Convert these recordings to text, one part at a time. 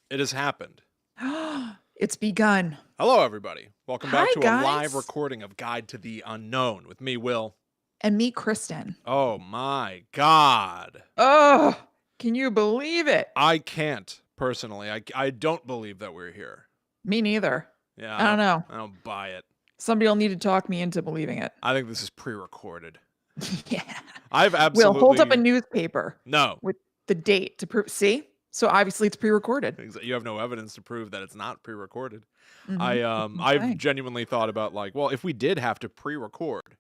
It has happened. It's begun. Hello, everybody. Welcome Hi, back to a live guys. recording of Guide to the Unknown with me, Will. And me, Kristen. Oh my God. Oh, can you believe it? I can't, personally. I don't believe that we're here. Me neither. Yeah, I don't know. I don't buy it. Somebody will need to talk me into believing it. I think this is pre-recorded. Yeah. I've We'll hold up a absolutely... newspaper No. with the date to prove. See? So obviously it's pre-recorded. You have no evidence to prove that it's not pre-recorded. That's what I'm I've saying. genuinely thought about, like, well, if we did have to pre-record,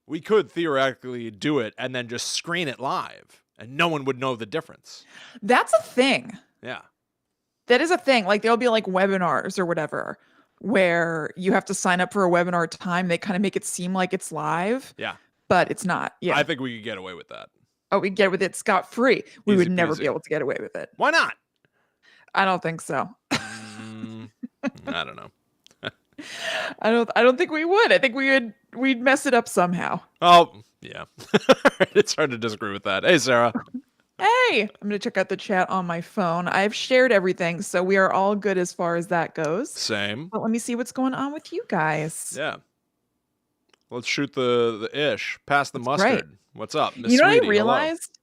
we could theoretically do it and then just screen it live, and no one would know the difference. That's a thing. Yeah. That is a thing. Like there'll be like webinars or whatever where you have to sign up for a webinar time. They kind of make it seem like it's live. Yeah. But it's not. Yeah. I think we could get away with that. Oh, we get with it scot-free. We Easy would never peasy. be able to get away with it. Why not? I don't think so. I don't know. I don't think we would. I think we'd mess it up somehow. Oh, yeah. It's hard to disagree with that. Hey, Sarah. Hey, I'm going to check out the chat on my phone. I've shared everything, so we are all good as far as that goes. Same. But let me see what's going on with you guys. Yeah. Let's shoot the ish. Pass the mustard. Right. What's up, Miss You know what Sweetie? I realized?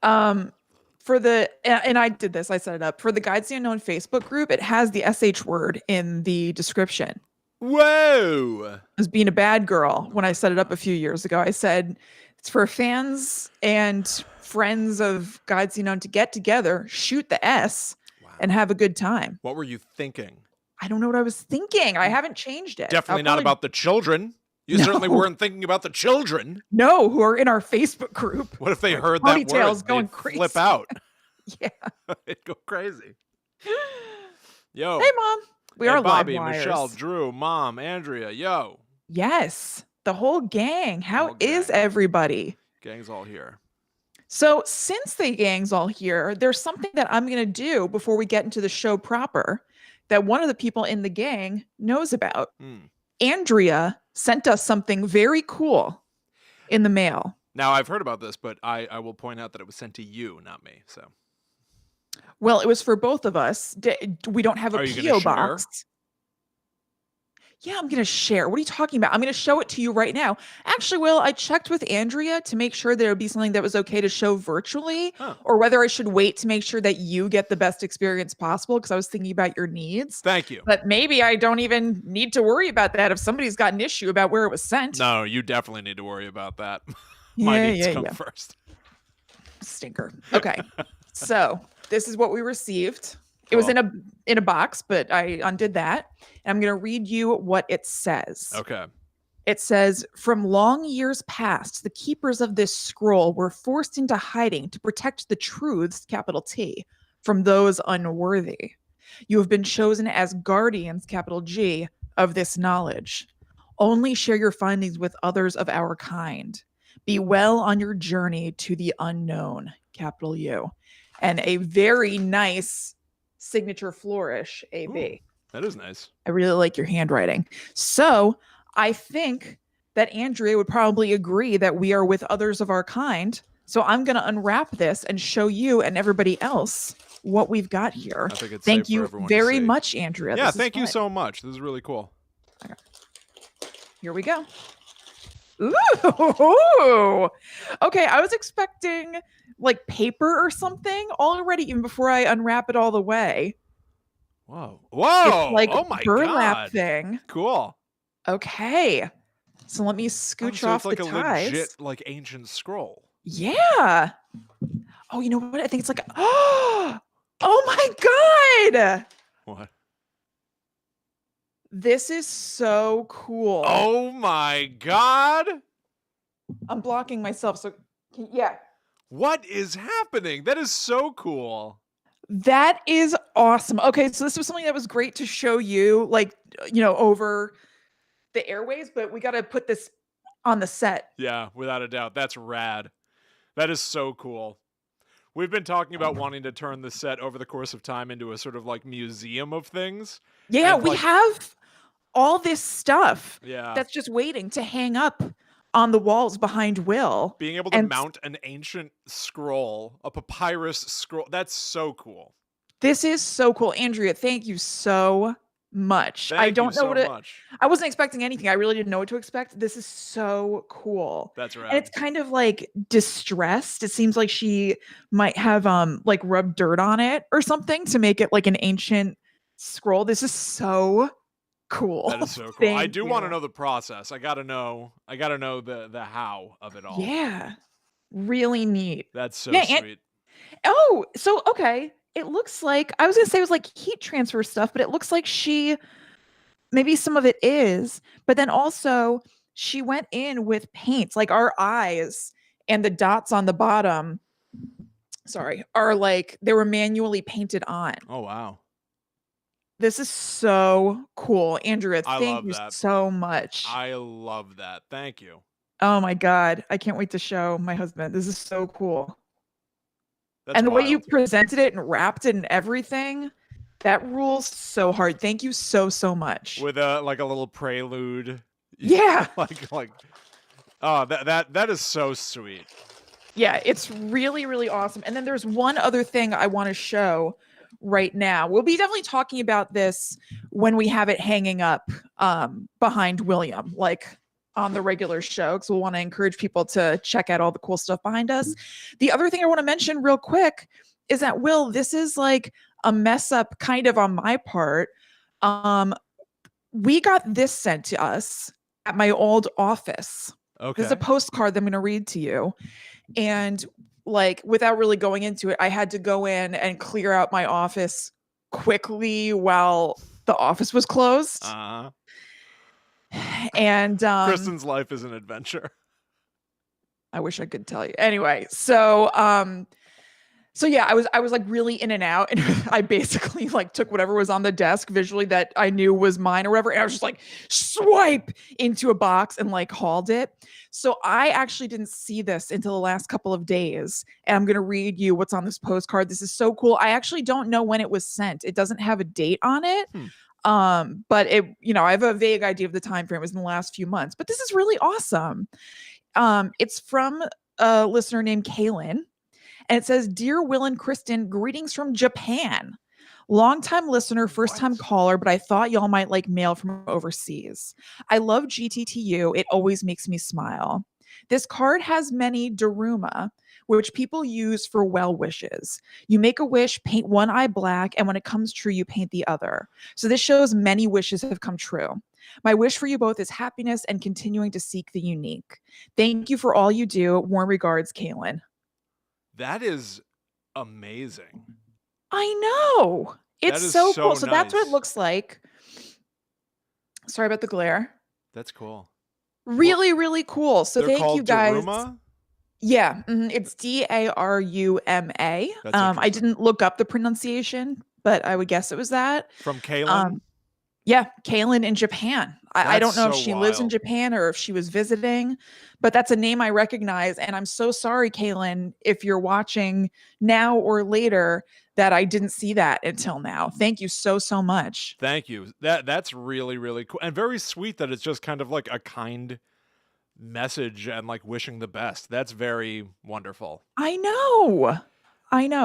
For the and I did this, I set it up. For the Guides to the Unknown Facebook group, it has the SH word in the description. Whoa! I was being a bad girl when I set it up a few years ago. I said it's for fans and friends of Guides to the Unknown to get together, shoot the S, and have a good time. What were you thinking? I don't know what I was thinking. I haven't changed it. Definitely not about the children. You certainly weren't thinking about the children. No, who are in our Facebook group. What if they heard that word? Going They'd crazy. flip out. Yeah. It'd go crazy. Yo. Hey, Mom. We are Bobby, live wires. Michelle, Drew, Mom, Andrea. Yo. Yes. The whole gang. How is everybody? Gang's all here. So since the gang's all here, there's something that I'm going to do before we get into the show proper that one of the people in the gang knows about. Andrea sent us something very cool in the mail. Now, I've heard about this, but I will point out that it was sent to you, not me. So, well, it was for both of us. We don't have a P.O. box. Yeah, I'm going to share. What are you talking about? I'm going to show it to you right now. Actually, Will, I checked with Andrea to make sure there would be something that was okay to show virtually, or whether I should wait to make sure that you get the best experience possible, because I was thinking about your needs. Thank you. But maybe I don't even need to worry about that if somebody's got an issue about where it was sent. No, you definitely need to worry about that. My needs come first. Stinker. Okay. So this is what we received. It was in a box, but I undid that. And I'm going to read you what it says. Okay. It says, from long years past, the keepers of this scroll were forced into hiding to protect the truths, capital T, from those unworthy. You have been chosen as guardians, capital G, of this knowledge. Only share your findings with others of our kind. Be well on your journey to the unknown, capital U. And a very nice signature flourish, AB. Ooh, that is nice. I really like your handwriting. So I think that Andrea would probably agree that we are with others of our kind. So I'm going to unwrap this and show you and everybody else what we've got here. I think it's thank safe you for everyone very to see. much, Andrea. Yeah, thank you so much. This is really cool. Okay. Here we go. Ooh. Okay, I was expecting like paper or something already, even before I unwrap it all the way. Whoa. Whoa. It's like oh my burlap God. thing. Cool. Okay. So let me scooch off it's like the a ties. legit, like, ancient scroll. Yeah. Oh, you know what? I think it's like, oh my God. What? This is so cool. Oh my God. I'm blocking myself. So yeah. What is happening? That is so cool. That is awesome. Okay, so this was something that was great to show you, like, over the airways, but we got to put this on the set. Yeah, without a doubt. That's rad. That is so cool. We've been talking about wanting to turn the set over the course of time into a sort of like museum of things. Yeah, we have all this stuff that's just waiting to hang up on the walls behind Will. Being able to mount an ancient scroll, a papyrus scroll, that's so cool. This is so cool. Andrea, thank you so much. I Thank you don't know so what it much. I wasn't expecting anything. I really didn't know what to expect. This is so cool. That's And rad. it's kind of like distressed. It seems like she might have like rubbed dirt on it or something to make it like an ancient scroll. This is so cool. That is so cool. I Thank do want to you. know the process. I gotta know the how of it all. Yeah. Really neat. That's so Yeah, and sweet. oh, so okay. It looks like I was gonna say it was like heat transfer stuff, but it looks like she maybe some of it is, but then also she went in with paints, like our eyes and the dots on the bottom, sorry, are like they were manually painted on. Oh wow. This is so cool. Andrea, I thank love you that. so much. I love that. Thank you. Oh my God. I can't wait to show my husband. This is so cool. That's And the way you wild. presented it and wrapped it and everything, that rules so hard. Thank you so, so much. With a like a little prelude. Yeah. like oh that is so sweet. Yeah, it's really, really awesome. And then there's one other thing I want to show right now. We'll be definitely talking about this when we have it hanging up behind William, like on the regular show, because we'll want to encourage people to check out all the cool stuff behind us. The other thing I want to mention real quick is that, Will, this is like a mess up kind of on my part. We got this sent to us at my old office. Okay. There's a postcard that I'm going to read to you. And like, without really going into it, I had to go in and clear out my office quickly while the office was closed. And Kristen's life is an adventure. I wish I could tell you. Anyway, so yeah, I was like really in and out, and I basically like took whatever was on the desk visually that I knew was mine or whatever, and I was just like swipe into a box and like hauled it. So I actually didn't see this until the last couple of days, and I'm gonna read you what's on this postcard. This is so cool. I actually don't know when it was sent. It doesn't have a date on it. But it, I have a vague idea of the time frame. It was in the last few months, but this is really awesome. It's from a listener named Kaylin. And it says, Dear Will and Kristen, greetings from Japan. Longtime listener, first time caller, but I thought y'all might like mail from overseas. I love GTTU. It always makes me smile. This card has many daruma, which people use for well wishes. You make a wish, paint one eye black, and when it comes true, you paint the other. So this shows many wishes have come true. My wish for you both is happiness and continuing to seek the unique. Thank you for all you do. Warm regards, Kaylin. That is amazing. I know. It's so cool. So that's what it looks like. Sorry about the glare. That's cool. Really, really cool. So thank you guys. Daruma? Yeah, it's Daruma. I didn't look up the pronunciation, but I would guess it was that. From Kaylin? Yeah, Kaylin in Japan. I don't know if she lives in Japan or if she was visiting, but that's a name I recognize. And I'm so sorry, Kaylin, if you're watching now or later, that I didn't see that until now. Thank you so, so much. Thank you. That's really, really cool. And very sweet that it's just kind of like a kind message and like wishing the best. That's very wonderful. I know.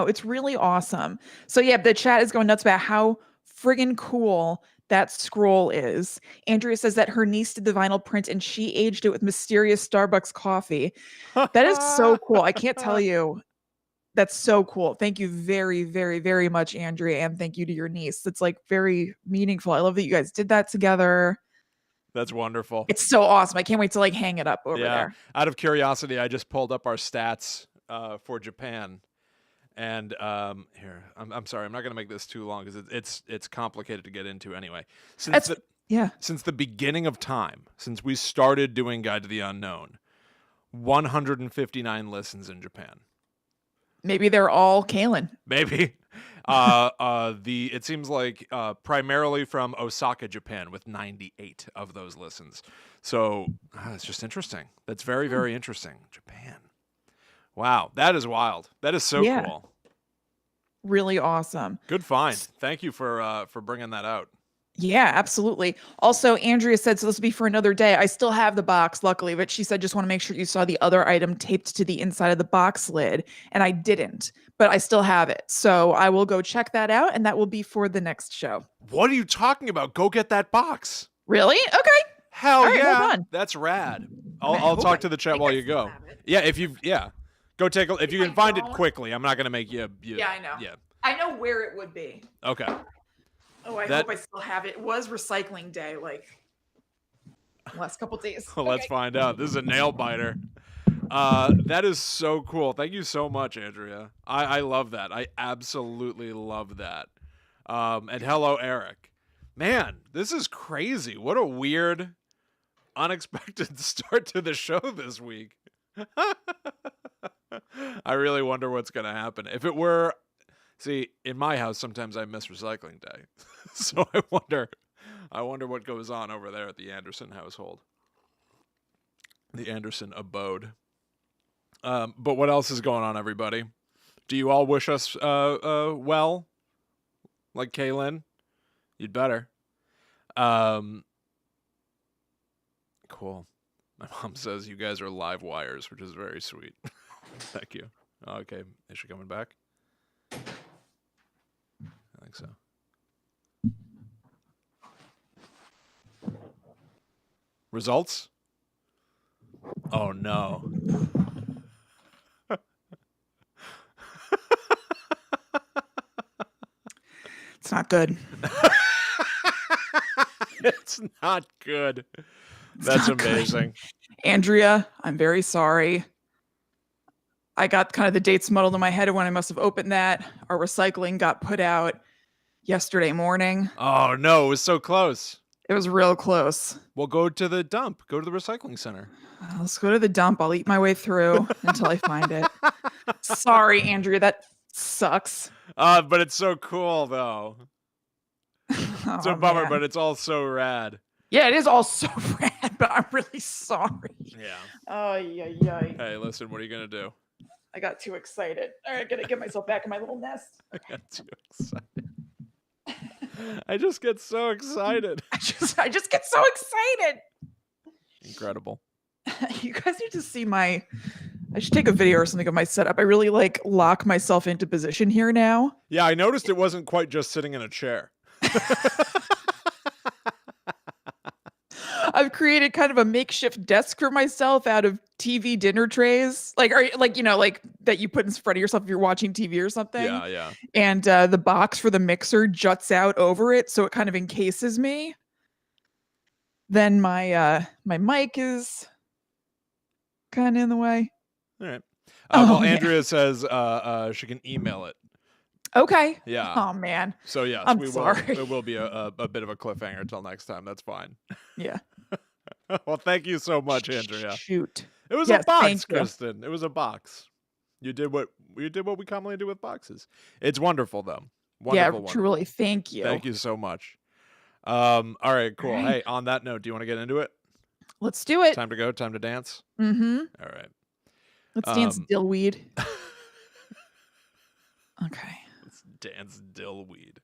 It's really awesome. So yeah, the chat is going nuts about how friggin' cool that scroll is. Andrea says that her niece did the vinyl print and she aged it with mysterious Starbucks coffee. That is so cool. I can't tell you. That's so cool. Thank you very, very, very much, Andrea. And thank you to your niece. It's like very meaningful. I love that you guys did that together. That's wonderful. It's so awesome. I can't wait to like hang it up over there. Out of curiosity, I just pulled up our stats for Japan. And here, I'm sorry, I'm not going to make this too long because it's complicated to get into anyway. Since the beginning of time, since we started doing Guide to the Unknown, 159 listens in Japan. Maybe they're all Kaylin. Maybe. It seems like primarily from Osaka, Japan, with 98 of those listens. So it's just interesting. That's very, very interesting. Japan. Wow, that is wild. That is so cool. Really awesome. Good find. Thank you for bringing that out. Yeah, absolutely. Also, Andrea said, so this will be for another day. I still have the box, luckily, but she said, just want to make sure you saw the other item taped to the inside of the box lid. And I didn't, but I still have it. So I will go check that out, and that will be for the next show. What are you talking about? Go get that box. Really? Okay. Hell right, yeah. hold on. That's rad. I'll talk to the chat while you go. Yeah, go take a, if you can find it quickly. I'm not going to make you. Yeah, I know. Yeah. I know where it would be. Okay. Oh, I hope I still have it. It was recycling day, like last couple days. Well, let's find out. This is a nail biter. That is so cool. Thank you so much, Andrea. I love that. I absolutely love that. And hello, Eric. Man, this is crazy. What a weird, unexpected start to the show this week. I really wonder what's going to happen. If it were... See, in my house, sometimes I miss recycling day. So I wonder what goes on over there at the Anderson household. The Anderson abode. But what else is going on, everybody? Do you all wish us well? Like Kaylin? You'd better. Cool. My mom says you guys are live wires, which is very sweet. Thank you. Okay, is she coming back? I think so. Results? Oh no. It's not good. It's not good. That's amazing. Good. Andrea, I'm very sorry. I got kind of the dates muddled in my head when I must have opened that. Our recycling got put out yesterday morning. Oh no, it was so close. It was real close. Well, go to the dump. Go to the recycling center. Let's go to the dump. I'll eat my way through until I find it. Sorry, Andrea. That sucks. But it's so cool, though. It's a bummer, man. but it's all so rad. Yeah, it is all so rad, but I'm really sorry. Yeah. Oh, yeah. Hey, listen, what are you going to do? I got too excited. All right, gotta get myself back in my little nest. I got too excited. I just get so excited. I just get so excited. Incredible. You guys need to see I should take a video or something of my setup. I really lock myself into position here now. Yeah, I noticed it wasn't quite just sitting in a chair. I've created kind of a makeshift desk for myself out of TV dinner trays, that you put in front of yourself if you're watching TV or something. Yeah. And the box for the mixer juts out over it, so it kind of encases me. Then my mic is kind of in the way. All right. Well, Andrea says she can email it. Okay. Yeah. Oh man. So yes, I'm sorry. It will be a bit of a cliffhanger till next time. That's fine. Yeah. Well, thank you so much, Andrea. Shoot. It was a box, Kristen. It was a box. You did what we commonly do with boxes. It's wonderful, though. Wonderful. Truly. Thank you. Thank you so much. All right, cool. All right. Hey, on that note, do you want to get into it? Let's do it. Time to go. Time to dance. Mm-hmm. All right. Let's dance dillweed. Okay. Let's dance dillweed.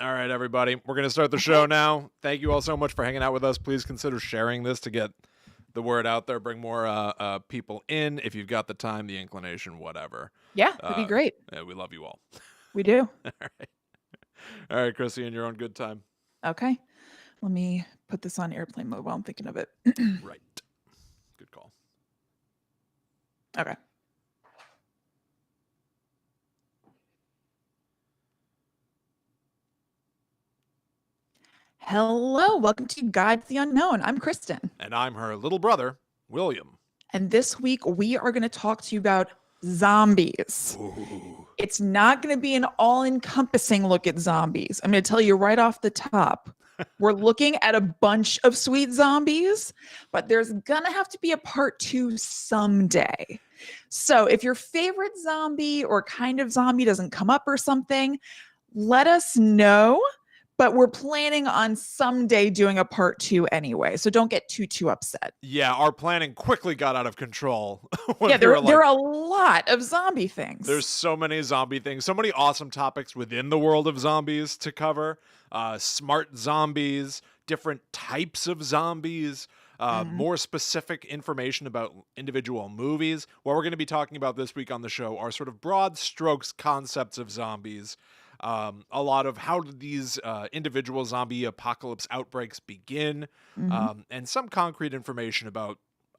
All right, everybody. We're going to start the show now. Thank you all so much for hanging out with us. Please consider sharing this to get the word out there. Bring more people in if you've got the time, the inclination, whatever. Yeah, that'd be great. Yeah, we love you all. We do. All right, Chrissy, in your own good time. Okay. Let me put this on airplane mode while I'm thinking of it. Right. Good call. Okay. Hello, welcome to Guide to the Unknown. I'm Kristen. And I'm her little brother, William. And this week we are going to talk to you about zombies. Ooh. It's not going to be an all-encompassing look at zombies. I'm going to tell you right off the top. We're looking at a bunch of sweet zombies, but there's going to have to be a part 2 someday. So if your favorite zombie or kind of zombie doesn't come up or something, let us know. but we're planning on someday doing a part 2 anyway. So don't get too upset. Yeah, our planning quickly got out of control. There are a lot of zombie things. There's so many zombie things, so many awesome topics within the world of zombies to cover. Smart zombies, different types of zombies, more specific information about individual movies. What we're going to be talking about this week on the show are sort of broad strokes concepts of zombies. A lot of how did these individual zombie apocalypse outbreaks begin, and some concrete information about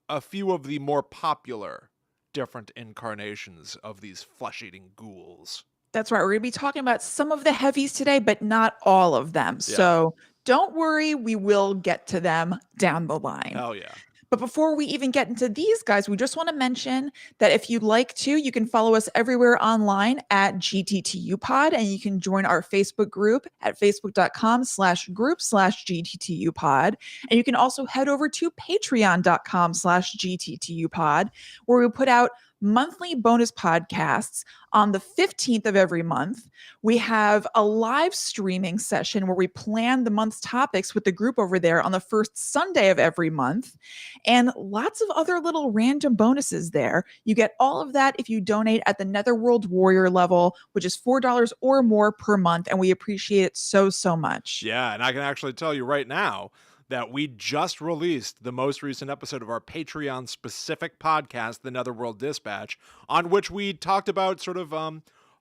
a few of the more popular different incarnations of these flesh-eating ghouls. That's right. We're going to be talking about some of the heavies today, but not all of them. Yeah. So don't worry, we will get to them down the line. Oh, yeah. But before we even get into these guys, we just want to mention that if you'd like to, you can follow us everywhere online at GTTU Pod, and you can join our Facebook group at facebook.com/group/GTTU Pod. And you can also head over to patreon.com/GTTU Pod, where we put out monthly bonus podcasts on the 15th of every month. We have a live streaming session where we plan the month's topics with the group over there on the first Sunday of every month, and lots of other little random bonuses there. You get all of that if you donate at the Netherworld Warrior level, which is $4 or more per month, and we appreciate it so much. Yeah, and I can actually tell you right now that we just released the most recent episode of our Patreon-specific podcast, The Netherworld Dispatch, on which we talked about sort of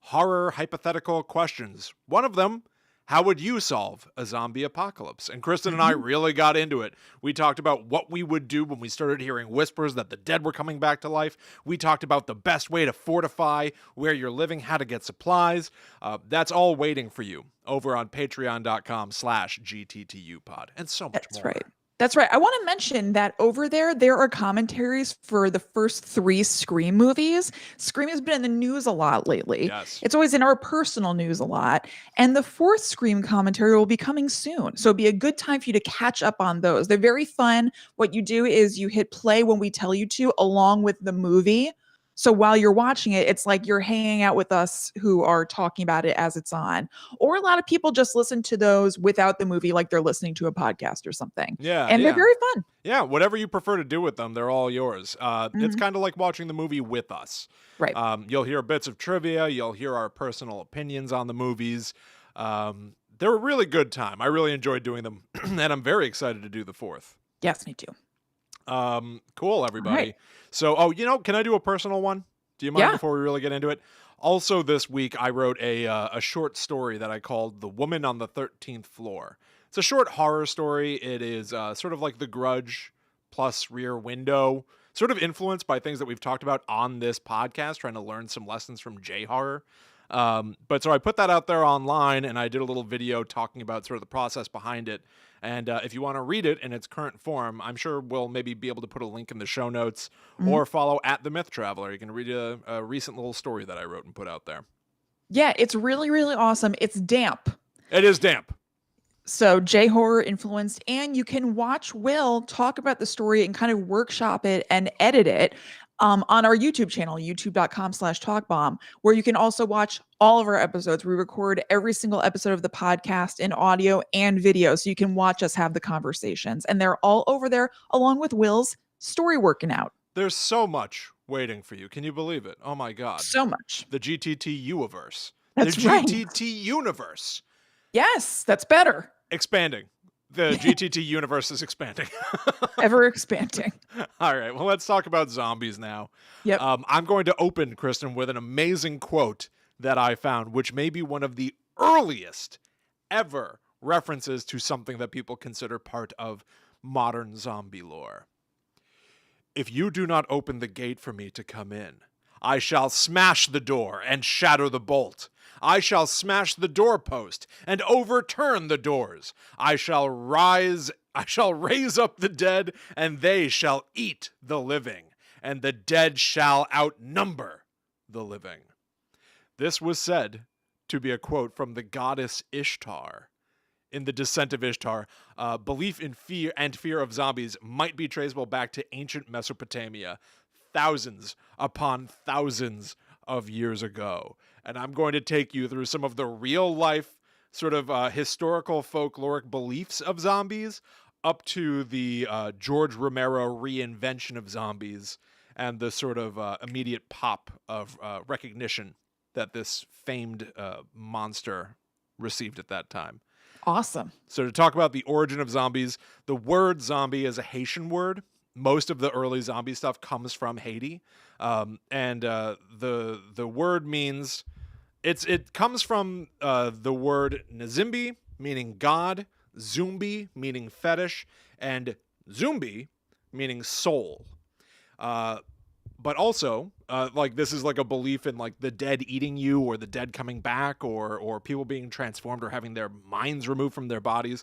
horror hypothetical questions. One of them, how would you solve a zombie apocalypse? And Kristen and I really got into it. We talked about what we would do when we started hearing whispers that the dead were coming back to life. We talked about the best way to fortify where you're living, how to get supplies. That's all waiting for you over on patreon.com/GTTUpod, and so much more. That's right. I want to mention that over there are commentaries for the first 3 Scream movies. Scream has been in the news a lot lately. Yes. It's always in our personal news a lot. And the 4th Scream commentary will be coming soon. So it'll be a good time for you to catch up on those. They're very fun. What you do is you hit play when we tell you to, along with the movie. So while you're watching it, it's like you're hanging out with us who are talking about it as it's on. Or a lot of people just listen to those without the movie, like they're listening to a podcast or something. Yeah. And they're very fun. Yeah, whatever you prefer to do with them, they're all yours. It's kind of like watching the movie with us. Right. You'll hear bits of trivia. You'll hear our personal opinions on the movies. They're a really good time. I really enjoyed doing them, and I'm very excited to do the 4th. Yes, me too. Cool, everybody. Right. So, can I do a personal one? Do you mind before we really get into it? Also, this week, I wrote a short story that I called The Woman on the 13th Floor. It's a short horror story. It is sort of like The Grudge plus Rear Window, sort of influenced by things that we've talked about on this podcast, trying to learn some lessons from J-horror. But so I put that out there online, and I did a little video talking about sort of the process behind it. And if you want to read it in its current form, I'm sure we'll maybe be able to put a link in the show notes or follow at The Myth Traveler. You can read a recent little story that I wrote and put out there. Yeah, it's really, really awesome. It's damp. It is damp. So J-horror influenced, and you can watch Will talk about the story and kind of workshop it and edit it on our YouTube channel, youtube.com/talkbomb, where you can also watch all of our episodes. We record every single episode of the podcast in audio and video, so you can watch us have the conversations. And they're all over there, along with Will's story working out. There's so much waiting for you. Can you believe it? Oh my God. So much. The GTTU-verse. That's right. The GTT universe. Yes, that's better. Expanding. The GTT universe is expanding. Ever expanding. All right. Well, let's talk about zombies now. Yep. I'm going to open, Kristen, with an amazing quote that I found, which may be one of the earliest ever references to something that people consider part of modern zombie lore. If you do not open the gate for me to come in, I shall smash the door and shatter the bolt. I shall smash the doorpost and overturn the doors. I shall raise up the dead, and they shall eat the living, and the dead shall outnumber the living. This was said to be a quote from the goddess Ishtar. In the Descent of Ishtar, belief in fear of zombies might be traceable back to ancient Mesopotamia, thousands upon thousands of years ago. And I'm going to take you through some of the real life sort of historical folkloric beliefs of zombies up to the George Romero reinvention of zombies and the sort of immediate pop of recognition that this famed monster received at that time. Awesome. So to talk about the origin of zombies, the word zombie is a Haitian word. Most of the early zombie stuff comes from Haiti. And the word means, it comes from the word Nzimbi, meaning God, Zumbi, meaning fetish, and Zumbi, meaning soul. But also, like, this is like a belief in like the dead eating you, or the dead coming back, or people being transformed or having their minds removed from their bodies.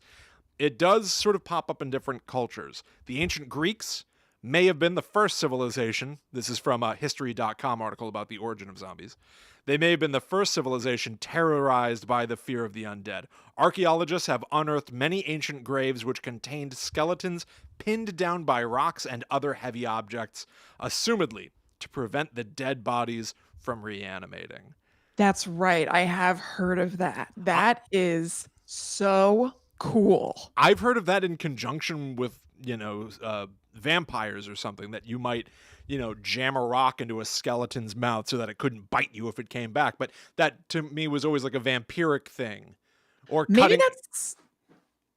It does sort of pop up in different cultures. The ancient Greeks may have been the first civilization. This is from a history.com article about the origin of zombies. They may have been the first civilization terrorized by the fear of the undead. Archaeologists have unearthed many ancient graves which contained skeletons pinned down by rocks and other heavy objects, assumedly to prevent the dead bodies from reanimating. That's right. I have heard of that. That is so cool. I've heard of that in conjunction with, vampires or something, that you might, jam a rock into a skeleton's mouth so that it couldn't bite you if it came back. But that to me was always like a vampiric thing. Or maybe that's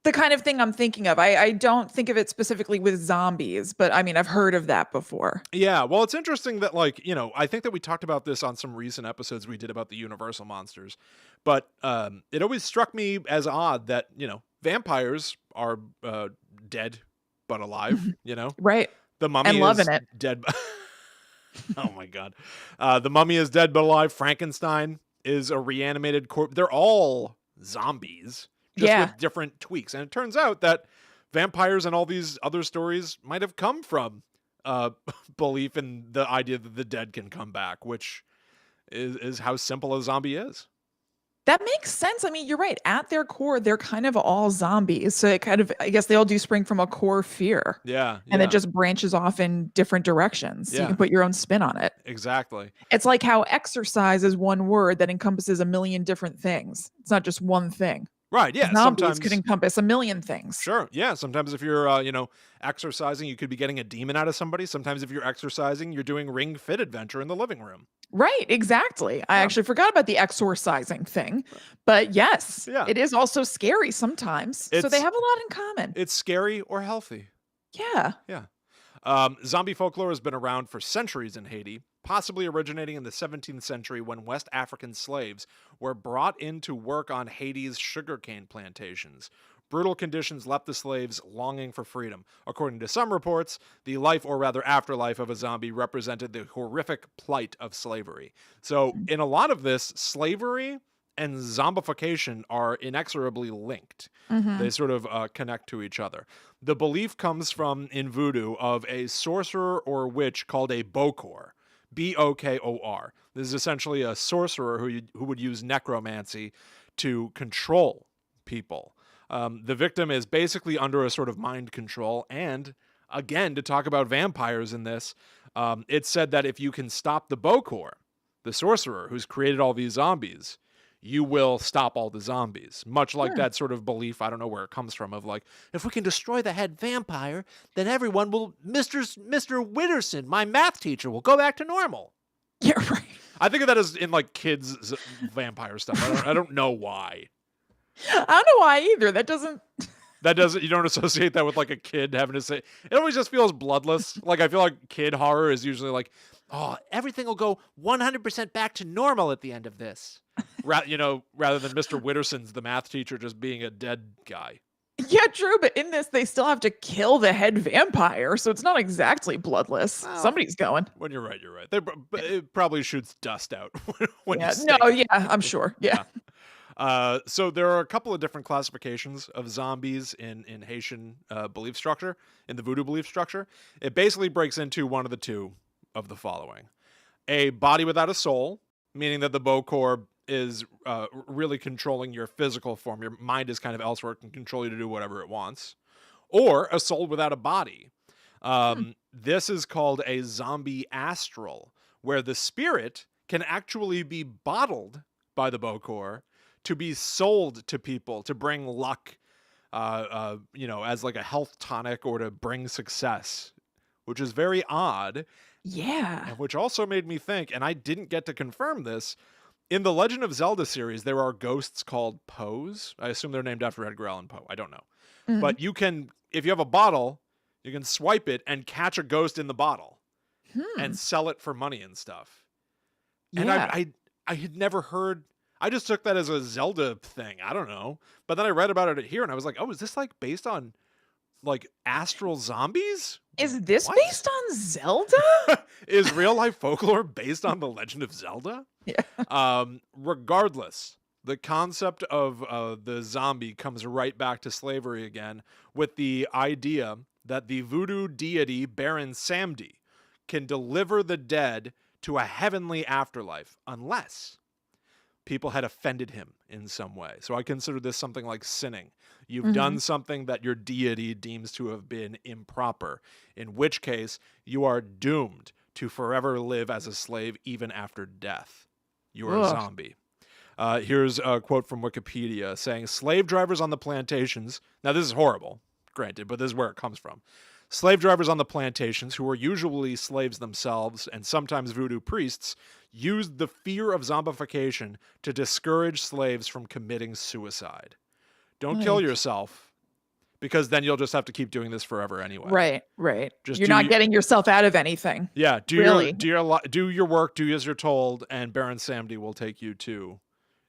the kind of thing I'm thinking of. I don't think of it specifically with zombies, but I mean, I've heard of that before. Yeah, well, it's interesting that, like, I think that we talked about this on some recent episodes we did about the Universal monsters, but it always struck me as odd that, vampires are dead but alive, Right. The mummy and loving is it. dead. Oh my God. The mummy is dead but alive. Frankenstein is a reanimated corpse. They're all zombies, just with different tweaks. And it turns out that vampires and all these other stories might have come from belief in the idea that the dead can come back, which is how simple a zombie is. That makes sense. I mean, you're right. At their core, they're kind of all zombies. So it kind of, I guess they all do spring from a core fear. Yeah. And it just branches off in different directions. So you can put your own spin on it. Exactly. It's like how exercise is one word that encompasses a million different things. It's not just one thing. Right. Yeah. Zombies sometimes could encompass a million things. Sure. Yeah. Sometimes if you're, exercising, you could be getting a demon out of somebody. Sometimes if you're exercising, you're doing Ring Fit Adventure in the living room. Right. Exactly. I actually forgot about the exorcising thing, but yes, it is also scary sometimes. So they have a lot in common. It's scary or healthy. Yeah. Yeah. Zombie folklore has been around for centuries in Haiti, possibly originating in the 17th century when West African slaves were brought in to work on Haiti's sugarcane plantations. Brutal conditions left the slaves longing for freedom. According to some reports, the life, or rather afterlife, of a zombie represented the horrific plight of slavery. So in a lot of this, slavery and zombification are inexorably linked. They sort of connect to each other. The belief comes from, in voodoo, of a sorcerer or witch called a bokor. Bokor. This is essentially a sorcerer who would use necromancy to control people. The victim is basically under a sort of mind control. And again, to talk about vampires in this, it's said that if you can stop the bokor, the sorcerer who's created all these zombies, you will stop all the zombies. Much like that sort of belief, I don't know where it comes from, of like, if we can destroy the head vampire, then everyone will, Mr. Witterson, my math teacher, will go back to normal. Yeah, right. I think of that as in like kids' vampire stuff. I don't know why. I don't know why either. That doesn't, you don't associate that with like a kid having to say, it always just feels bloodless. Like, I feel like kid horror is usually like, oh, everything will go 100% back to normal at the end of this. Rather than Mr. Witterson's, the math teacher, just being a dead guy. Yeah, true. But in this, they still have to kill the head vampire. So it's not exactly bloodless. Well, somebody's going. When you're right, you're right. It probably shoots dust out when you I'm sure. Yeah. So there are a couple of different classifications of zombies in Haitian belief structure, in the voodoo belief structure. It basically breaks into one of the two of the following. A body without a soul, meaning that the bokor is really controlling your physical form. Your mind is kind of elsewhere, can control you to do whatever it wants. Or a soul without a body. This is called a zombie astral, where the spirit can actually be bottled by the bokor to be sold to people to bring luck, as like a health tonic or to bring success, which is very odd. Yeah. And which also made me think, and I didn't get to confirm this, in the Legend of Zelda series, there are ghosts called Poes. I assume they're named after Edgar Allan Poe. I don't know. Mhm. But you can, if you have a bottle, you can swipe it and catch a ghost in the bottle and sell it for money and stuff. And Yeah. I had never heard, I just took that as a Zelda thing. I don't know. But then I read about it here and I was like, oh, is this like based on like astral zombies? Is this What? based on Zelda? Is real life folklore based on the Legend of Zelda? Yeah. Regardless, the concept of the zombie comes right back to slavery again with the idea that the voodoo deity Baron Samedi can deliver the dead to a heavenly afterlife unless people had offended him in some way. So I consider this something like sinning. You've done something that your deity deems to have been improper, in which case you are doomed to forever live as a slave even after death. You are a zombie. Here's a quote from Wikipedia saying, slave drivers on the plantations, now this is horrible, granted, but this is where it comes from. Slave drivers on the plantations, who were usually slaves themselves and sometimes voodoo priests, used the fear of zombification to discourage slaves from committing suicide. Don't kill yourself, because then you'll just have to keep doing this forever anyway. Right. Just You're not getting yourself out of anything. Yeah, do really. your work, do as you're told, and Baron Samedi will take you to,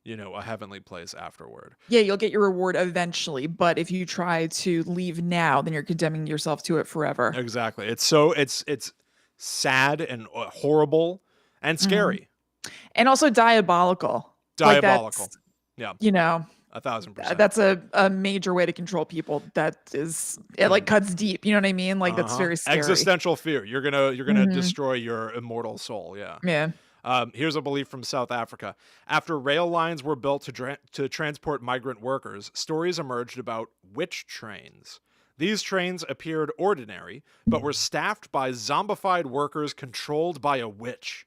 a heavenly place afterward. Yeah, you'll get your reward eventually, but if you try to leave now, then you're condemning yourself to it forever. Exactly. It's sad and horrible and scary. And also diabolical. Diabolical. Like yeah. 1,000%. That's a major way to control people. It like cuts deep. You know what I mean? Like that's very scary. Existential fear. You're gonna destroy your immortal soul. Yeah. Yeah. Here's a belief from South Africa. After rail lines were built to transport migrant workers, stories emerged about witch trains. These trains appeared ordinary, but were staffed by zombified workers controlled by a witch.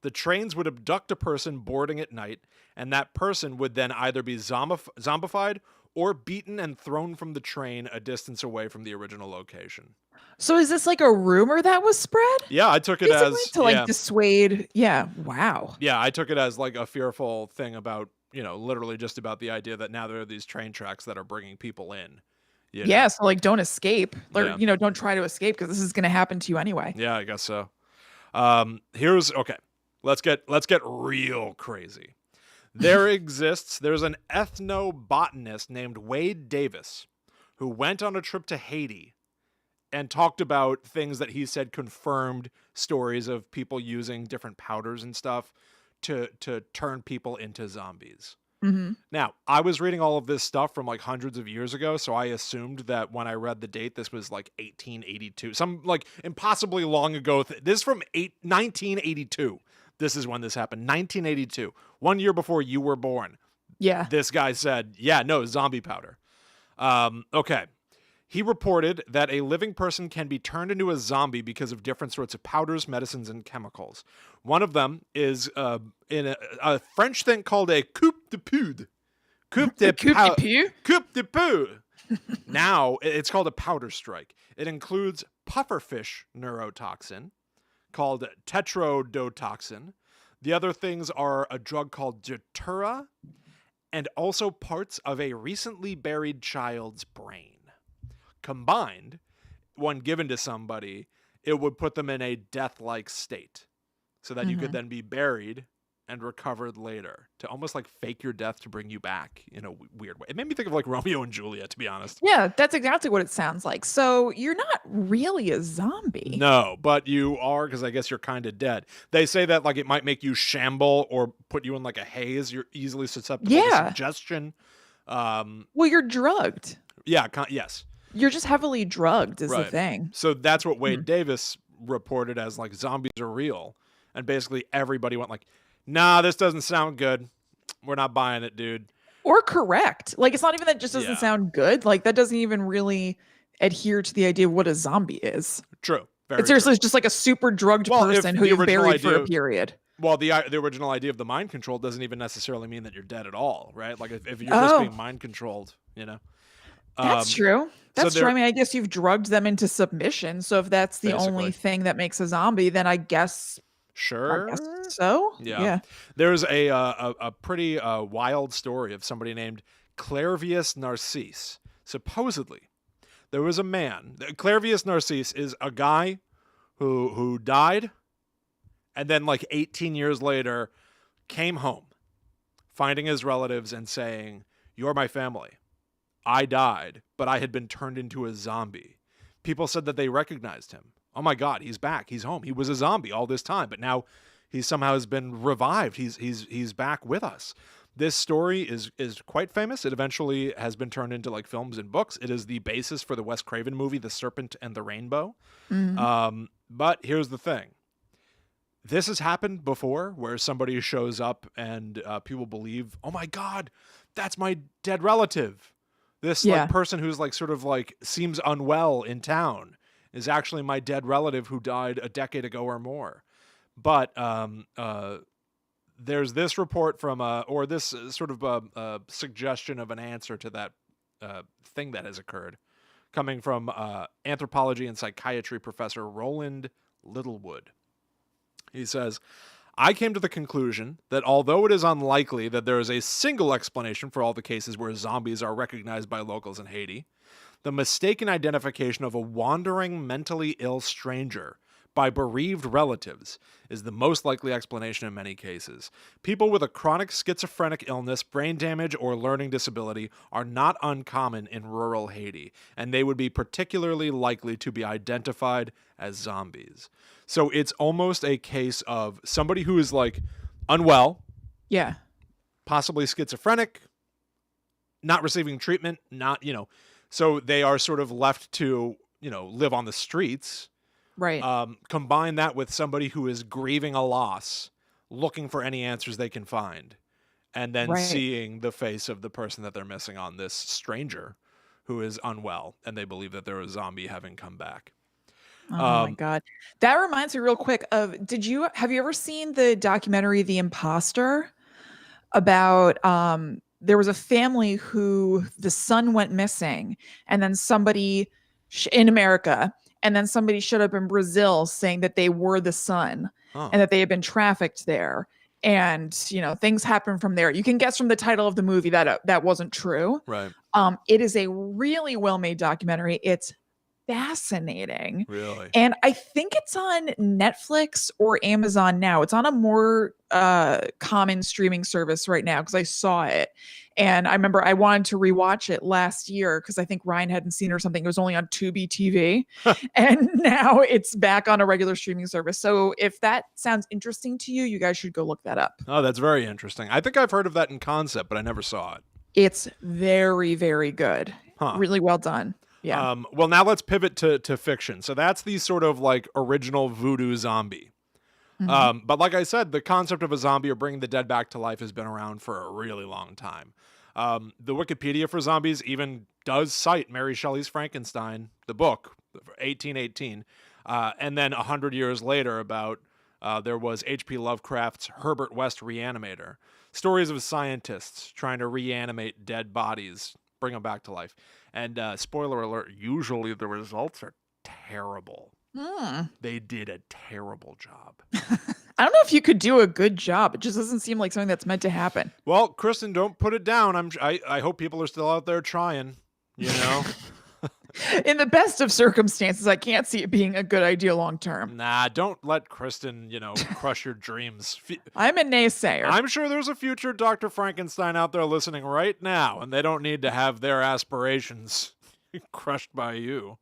The trains would abduct a person boarding at night, and that person would then either be zombified or beaten and thrown from the train a distance away from the original location. So is this like a rumor that was spread? Yeah, I took it as to dissuade. Yeah. Wow. Yeah, I took it as like a fearful thing about, literally just about the idea that now there are these train tracks that are bringing people in. Yeah, so like don't escape. Or, don't try to escape because this is going to happen to you anyway. Yeah, I guess so. Let's get real crazy. There's an ethnobotanist named Wade Davis who went on a trip to Haiti and talked about things that he said confirmed stories of people using different powders and stuff to turn people into zombies. Now, I was reading all of this stuff from like hundreds of years ago, so I assumed that when I read the date, this was like 1882, some like impossibly long ago. This is from 1982. This is when this happened, 1982, 1 year before you were born. Yeah. This guy said, yeah, no, zombie powder. Okay. He reported that a living person can be turned into a zombie because of different sorts of powders, medicines, and chemicals. One of them is in a French thing called a coupe de poudre. Coupe de poudre. Coupe de poudre. Now, it's called a powder strike. It includes pufferfish neurotoxin, called tetrodotoxin. The other things are a drug called datura, and also parts of a recently buried child's brain. Combined, when given to somebody, it would put them in a death-like state so that you could then be buried and recovered later to almost like fake your death to bring you back in a weird way. It made me think of like Romeo and Juliet, to be honest. Yeah, that's exactly what it sounds like. So you're not really a zombie. No, but you are, because I guess you're kind of dead. They say that like it might make you shamble or put you in like a haze. You're easily susceptible to suggestion. Well, you're drugged. Yeah, yes. You're just heavily drugged is the thing. So that's what Wade Davis reported as like zombies are real. And basically everybody went like, nah, this doesn't sound good. We're not buying it, dude. Or correct. Like, it's not even that it just doesn't sound good. Like, that doesn't even really adhere to the idea of what a zombie is. True. It's seriously just like a super drugged person who you buried for a period. Well, the original idea of the mind control doesn't even necessarily mean that you're dead at all, right? Like if you're just being mind controlled, That's true. That's so true. I mean, I guess you've drugged them into submission. So if that's the basically only thing that makes a zombie, then I guess sure. so. Yeah. There's a pretty wild story of somebody named Clairvius Narcisse. Supposedly, there was a man. Clairvius Narcisse is a guy who died, and then like 18 years later, came home, finding his relatives and saying, "You're my family. I died, but I had been turned into a zombie." People said that they recognized him. Oh my God, he's back. He's home. He was a zombie all this time, but now he somehow has been revived. He's back with us. This story is quite famous. It eventually has been turned into like films and books. It is the basis for the Wes Craven movie, The Serpent and the Rainbow. Mm-hmm. But here's the thing. This has happened before where somebody shows up and people believe, oh my God, that's my dead relative. This like person who's like sort of like seems unwell in town is actually my dead relative who died a decade ago or more. But there's this report from or this sort of a suggestion of an answer to that thing that has occurred, coming from anthropology and psychiatry professor Roland Littlewood. He says, I came to the conclusion that although it is unlikely that there is a single explanation for all the cases where zombies are recognized by locals in Haiti, the mistaken identification of a wandering mentally ill stranger by bereaved relatives is the most likely explanation in many cases. People with a chronic schizophrenic illness, brain damage, or learning disability are not uncommon in rural Haiti, and they would be particularly likely to be identified as zombies. So it's almost a case of somebody who is like unwell, possibly schizophrenic, not receiving treatment, so they are sort of left to, live on the streets. Right. Combine that with somebody who is grieving a loss, looking for any answers they can find, and then seeing the face of the person that they're missing on this stranger who is unwell, and they believe that they're a zombie having come back. Oh my God. That reminds me real quick of, have you ever seen the documentary The Imposter? About there was a family who the son went missing, and then somebody in America, and then somebody showed up in Brazil saying that they were the son and that they had been trafficked there. And, things happen from there. You can guess from the title of the movie that that wasn't true. Right. It is a really well-made documentary. It's fascinating. Really? And I think it's on Netflix or Amazon now. It's on a more common streaming service right now because I saw it. And I remember I wanted to rewatch it last year because I think Ryan hadn't seen it or something. It was only on Tubi TV. And now it's back on a regular streaming service. So if that sounds interesting to you, you guys should go look that up. Oh, that's very interesting. I think I've heard of that in concept, but I never saw it. It's very, very good. Really well done. Yeah. Well, now let's pivot to fiction. So that's the sort of like original voodoo zombie. Mm-hmm. But like I said, the concept of a zombie or bringing the dead back to life has been around for a really long time. The Wikipedia for zombies even does cite Mary Shelley's Frankenstein, the book, 1818. And then 100 years later there was H.P. Lovecraft's Herbert West Reanimator. Stories of scientists trying to reanimate dead bodies, bring them back to life. And spoiler alert, usually the results are terrible. They did a terrible job. I don't know if you could do a good job. It just doesn't seem like something that's meant to happen. Well, Kristen, don't put it down. I hope people are still out there trying, In the best of circumstances, I can't see it being a good idea long term. Nah, don't let Kristen, crush your dreams. I'm a naysayer. I'm sure there's a future Dr. Frankenstein out there listening right now, and they don't need to have their aspirations crushed by you.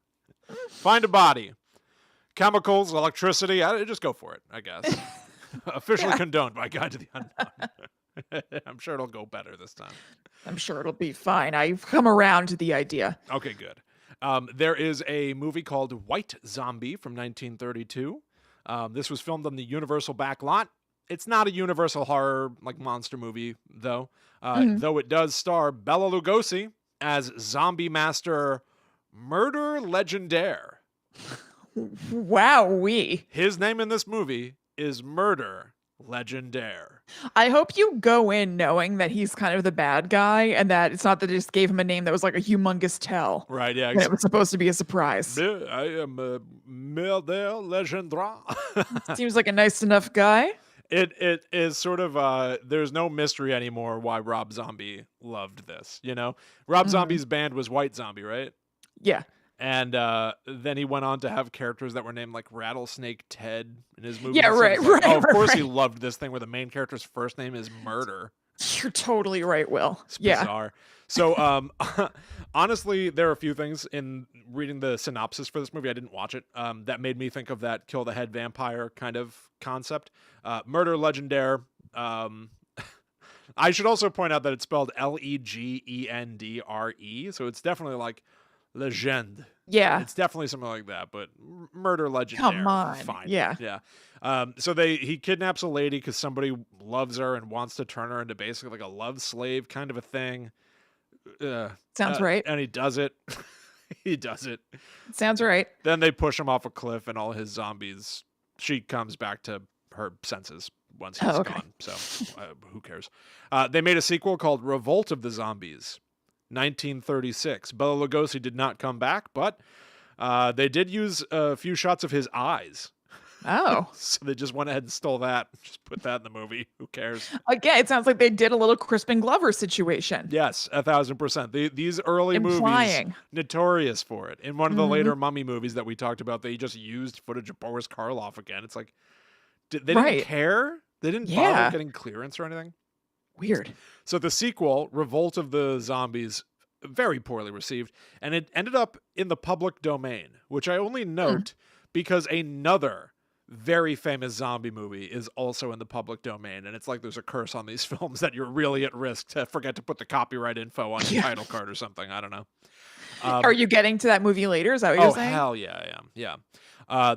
Find a body. Chemicals, electricity, just go for it, I guess. Officially condoned by Guide to the Unknown. I'm sure it'll go better this time. I'm sure it'll be fine. I've come around to the idea. Okay, good. There is a movie called White Zombie from 1932. This was filmed on the Universal backlot. It's not a Universal horror like monster movie, though. Though it does star Bela Lugosi as zombie master Murder Legendaire. Wowee. His name in this movie is Murder legendaire. I hope you go in knowing that he's kind of the bad guy and that it's not that they just gave him a name that was like a humongous tell. Right, yeah. When it was supposed to be a surprise. I am Merder Legendra. Seems like a nice enough guy. It is sort of there's no mystery anymore why Rob Zombie loved this, you know? Rob Zombie's band was White Zombie, right? Yeah. And then he went on to have characters that were named like Rattlesnake Ted in his movies. Yeah, right, like, right. Oh, of course right. he loved this thing where the main character's first name is Murder. You're totally right, Will. It's bizarre. So honestly, there are a few things in reading the synopsis for this movie, I didn't watch it, that made me think of that kill the head vampire kind of concept. Murder legendaire. I should also point out that it's spelled Legendre, so it's definitely like legend. Yeah. It's definitely something like that, but murder legendary. Come on. Fine. Yeah. Yeah. So he kidnaps a lady because somebody loves her and wants to turn her into basically like a love slave kind of a thing. Sounds right. And he does it. He does it. Sounds right. Then they push him off a cliff and all his zombies, she comes back to her senses once he's gone. So who cares? They made a sequel called Revolt of the Zombies. 1936. Bela Lugosi did not come back, but they did use a few shots of his eyes. Oh. So they just went ahead and stole that. Just put that in the movie. Who cares? Again, it sounds like they did a little Crispin Glover situation. Yes, 1,000%. These early movies, notorious for it. In one of the later Mummy movies that we talked about, they just used footage of Boris Karloff again. It's like, they didn't care? They didn't bother getting clearance or anything? Weird. So the sequel, Revolt of the Zombies, very poorly received, and it ended up in the public domain, which I only note because another very famous zombie movie is also in the public domain, and it's like there's a curse on these films that you're really at risk to forget to put the copyright info on your title card or something. I don't know. Are you getting to that movie later? Is that what you're saying? Oh, hell yeah, I am. Yeah.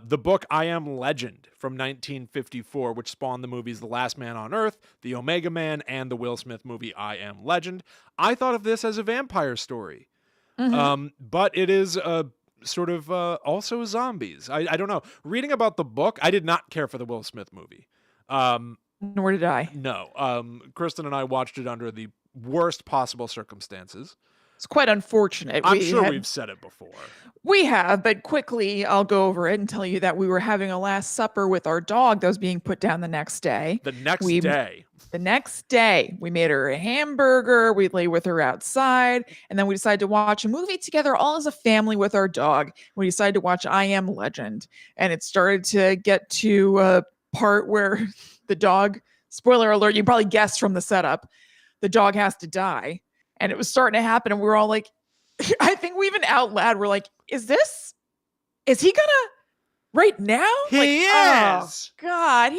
The book I Am Legend from 1954, which spawned the movies The Last Man on Earth, The Omega Man, and the Will Smith movie I Am Legend. I thought of this as a vampire story, but it is sort of also zombies. I don't know. Reading about the book, I did not care for the Will Smith movie. Nor did I. No. Kristen and I watched it under the worst possible circumstances. It's quite unfortunate. I'm sure we've said it before. We have, but quickly I'll go over it and tell you that we were having a Last Supper with our dog that was being put down the next day. The next day, we made her a hamburger. We lay with her outside, and then we decided to watch a movie together, all as a family with our dog. We decided to watch I Am Legend, and it started to get to a part where the dog, spoiler alert, you probably guessed from the setup, the dog has to die. And it was starting to happen, and we were all like, I think we even out loud were like, is he gonna right now? He is. Oh, God, he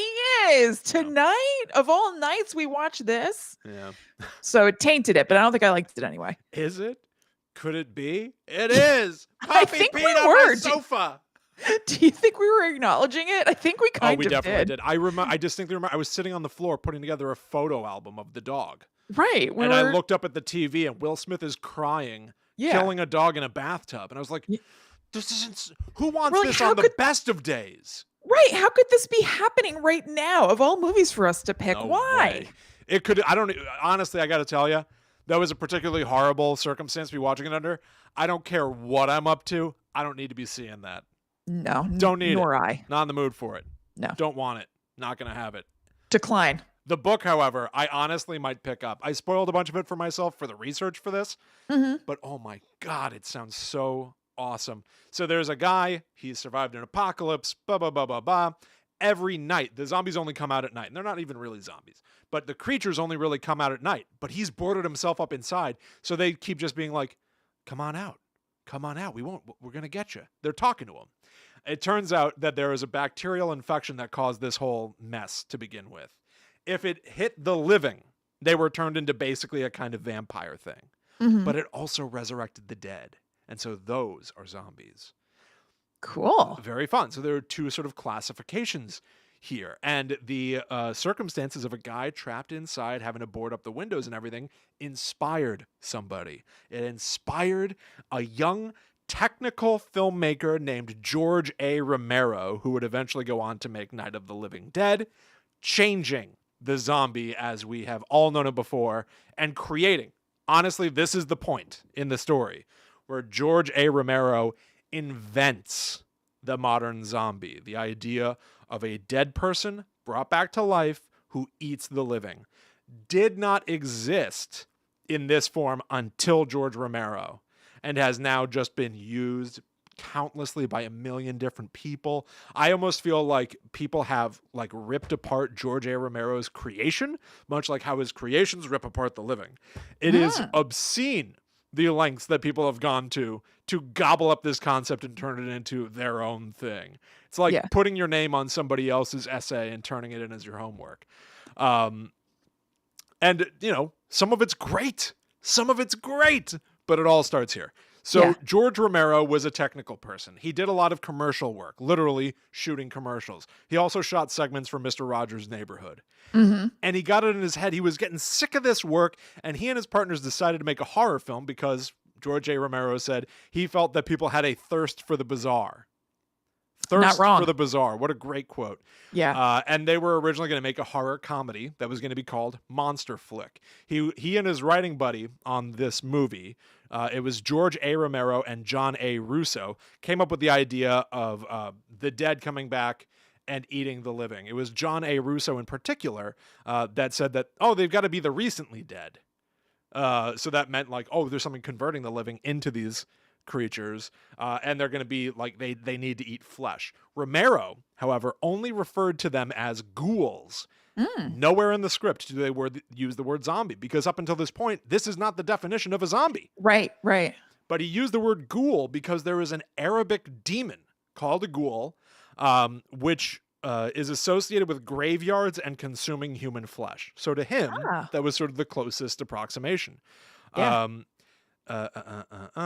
is. Tonight, of all nights, we watch this. Yeah. So it tainted it, but I don't think I liked it anyway. Is it? Could it be? It is. I think we were. Sofa. Do you think we were acknowledging it? I think we kind of did. We definitely did. I distinctly remember I was sitting on the floor putting together a photo album of the dog. Right. And I looked up at the TV and Will Smith is crying, killing a dog in a bathtub. And I was like, this isn't, who wants this on the best of days? Right. How could this be happening right now of all movies for us to pick? No Why? Way. It could, honestly, I got to tell you, that was a particularly horrible circumstance to be watching it under. I don't care what I'm up to. I don't need to be seeing that. No. Don't need nor it. I. Not in the mood for it. No. Don't want it. Not going to have it. Decline. The book, however, I honestly might pick up. I spoiled a bunch of it for myself for the research for this, but oh my God, it sounds so awesome. So there's a guy, he survived an apocalypse, Every night, the zombies only come out at night, and they're not even really zombies, but the creatures only really come out at night, but he's boarded himself up inside, so they keep just being like, come on out, we're going to get you. They're talking to him. It turns out that there is a bacterial infection that caused this whole mess to begin with. If it hit the living, they were turned into basically a kind of vampire thing. But it also resurrected the dead. And so those are zombies. Cool. Very fun. So there are two sort of classifications here. And the circumstances of a guy trapped inside having to board up the windows and everything inspired somebody. It inspired a young technical filmmaker named George A. Romero, who would eventually go on to make Night of the Living Dead. changing the zombie as we have all known it before and creating. Honestly, this is the point in the story where George A. Romero invents the modern zombie, the idea of a dead person brought back to life who eats the living. Did not exist in this form until George Romero and has now just been used countlessly by a million different people. I almost feel like people have like ripped apart George A. Romero's creation, much like how his creations rip apart the living. It is obscene the lengths that people have gone to gobble up this concept and turn it into their own thing. It's like putting your name on somebody else's essay and turning it in as your homework. And, you know, some of it's great. Some of it's great. But it all starts here. So George Romero was a technical person. He did a lot of commercial work, literally shooting commercials. He also shot segments for Mr. Rogers' Neighborhood. And he got it in his head. He was getting sick of this work, and he and his partners decided to make a horror film because George A. Romero said he felt that people had a thirst for the bizarre. Thirst for the bizarre. What a great quote. Yeah. And they were originally going to make a horror comedy that was going to be called Monster Flick. He and his writing buddy on this movie, it was George A. Romero and John A. Russo, came up with the idea of the dead coming back and eating the living. It was John A. Russo in particular that said that, oh, they've got to be the recently dead. So that meant like, oh, there's something converting the living into these creatures, and they're going to be like they need to eat flesh. Romero, however, only referred to them as ghouls. Nowhere in the script do they use the word zombie, because up until this point, this is not the definition of a zombie. Right. But he used the word ghoul because there is an Arabic demon called a ghoul, which is associated with graveyards and consuming human flesh. So to him, that was sort of the closest approximation. Yeah.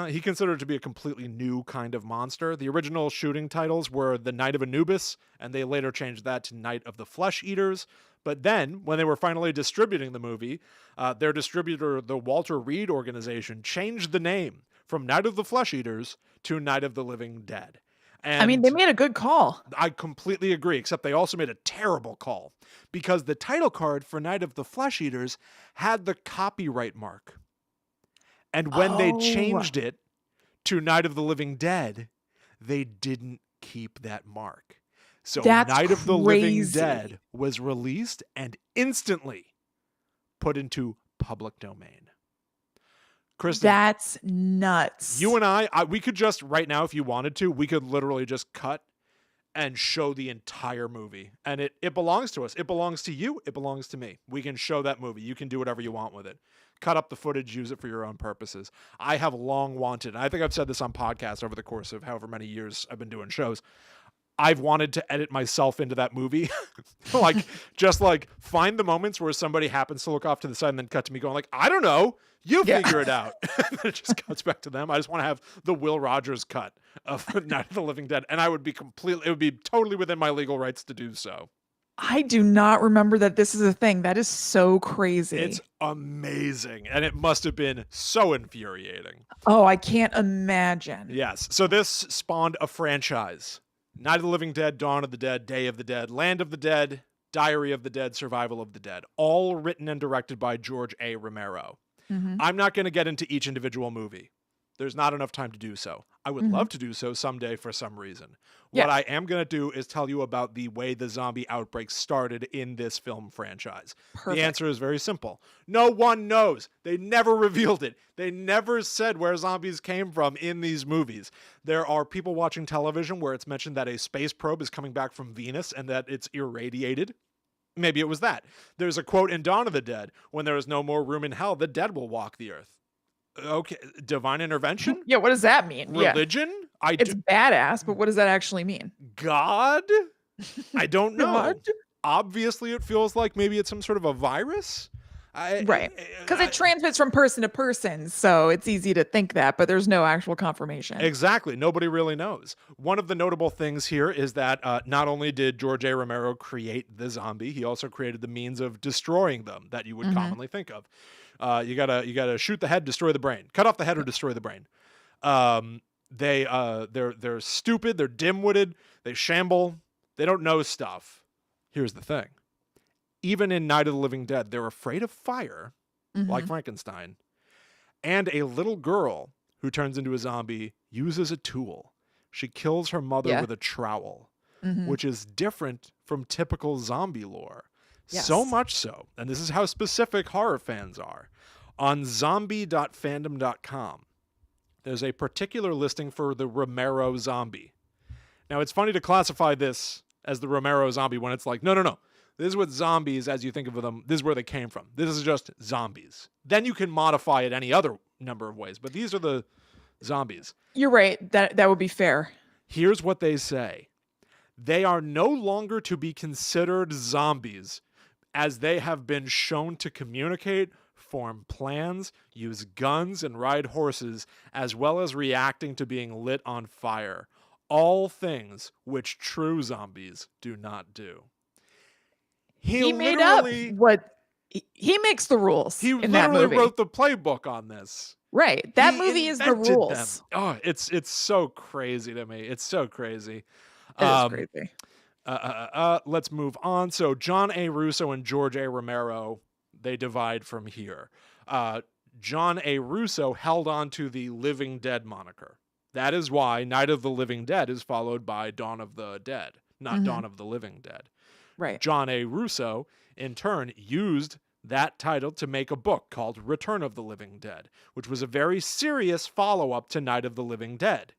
He considered it to be a completely new kind of monster. The original shooting titles were The Night of Anubis, and they later changed that to Night of the Flesh Eaters. But then, when they were finally distributing the movie, their distributor, the Walter Reed organization, changed the name from Night of the Flesh Eaters to Night of the Living Dead. And I mean, they made a good call. I completely agree, except they also made a terrible call, because the title card for Night of the Flesh Eaters had the copyright mark. And when they changed it to Night of the Living Dead, they didn't keep that mark. So Night of the Living Dead was released and instantly put into public domain. Kristen, that's nuts. You and I, we could just right now, if you wanted to, we could literally just cut and show the entire movie. And it belongs to us. It belongs to you. It belongs to me. We can show that movie. You can do whatever you want with it. Cut up the footage, use it for your own purposes. I have long wanted, and I think I've said this on podcasts over the course of however many years I've been doing shows, I've wanted to edit myself into that movie. just find the moments where somebody happens to look off to the side and then cut to me going like, I don't know, you figure it out. And then it just cuts back to them. I just want to have the Will Rogers cut of Night of the Living Dead. And it would be totally within my legal rights to do so. I do not remember that this is a thing. That is so crazy. It's amazing. And it must have been so infuriating. Oh, I can't imagine. Yes. So this spawned a franchise. Night of the Living Dead, Dawn of the Dead, Day of the Dead, Land of the Dead, Diary of the Dead, Survival of the Dead. All written and directed by George A. Romero. I'm not going to get into each individual movie. There's not enough time to do so. I would love to do so someday for some reason. What I am going to do is tell you about the way the zombie outbreak started in this film franchise. Perfect. The answer is very simple. No one knows. They never revealed it. They never said where zombies came from in these movies. There are people watching television where it's mentioned that a space probe is coming back from Venus and that it's irradiated. Maybe it was that. There's a quote in Dawn of the Dead, when there is no more room in hell, the dead will walk the earth. Okay, divine intervention? Yeah, what does that mean? Religion? It's badass, but what does that actually mean? God? I don't know. God? Obviously, it feels like maybe it's some sort of a virus. Right. Because it transmits from person to person, so it's easy to think that, but there's no actual confirmation. Exactly. Nobody really knows. One of the notable things here is that not only did George A. Romero create the zombie, he also created the means of destroying them that you would commonly think of. You gotta shoot the head, destroy the brain. Cut off the head or destroy the brain. They're stupid. They're dim-witted. They shamble. They don't know stuff. Here's the thing. even in Night of the Living Dead, they're afraid of fire, like Frankenstein. And a little girl who turns into a zombie uses a tool. She kills her mother with a trowel, which is different from typical zombie lore. Yes. So much so, and this is how specific horror fans are. On zombie.fandom.com, there's a particular listing for the Romero zombie. Now, it's funny to classify this as the Romero zombie when it's like, no. This is what zombies, as you think of them, this is where they came from. This is just zombies. Then you can modify it any other number of ways, but these are the zombies. You're right. That would be fair. Here's what they say. They are no longer to be considered zombies, as they have been shown to communicate, form plans, use guns, and ride horses, as well as reacting to being lit on fire. All things which true zombies do not do. He made up what he makes the rules. He in that literally movie. wrote the playbook on this. Right. That movie is the rules. Them. Oh, it's so crazy to me. It's so crazy. It is crazy. Let's move on. So John A. Russo and George A. Romero, they divide from here. John A. Russo held on to the Living Dead moniker. That is why Night of the Living Dead is followed by Dawn of the Dead, not Dawn of the Living Dead. Right. John A. Russo, in turn, used that title to make a book called Return of the Living Dead, which was a very serious follow-up to Night of the Living Dead.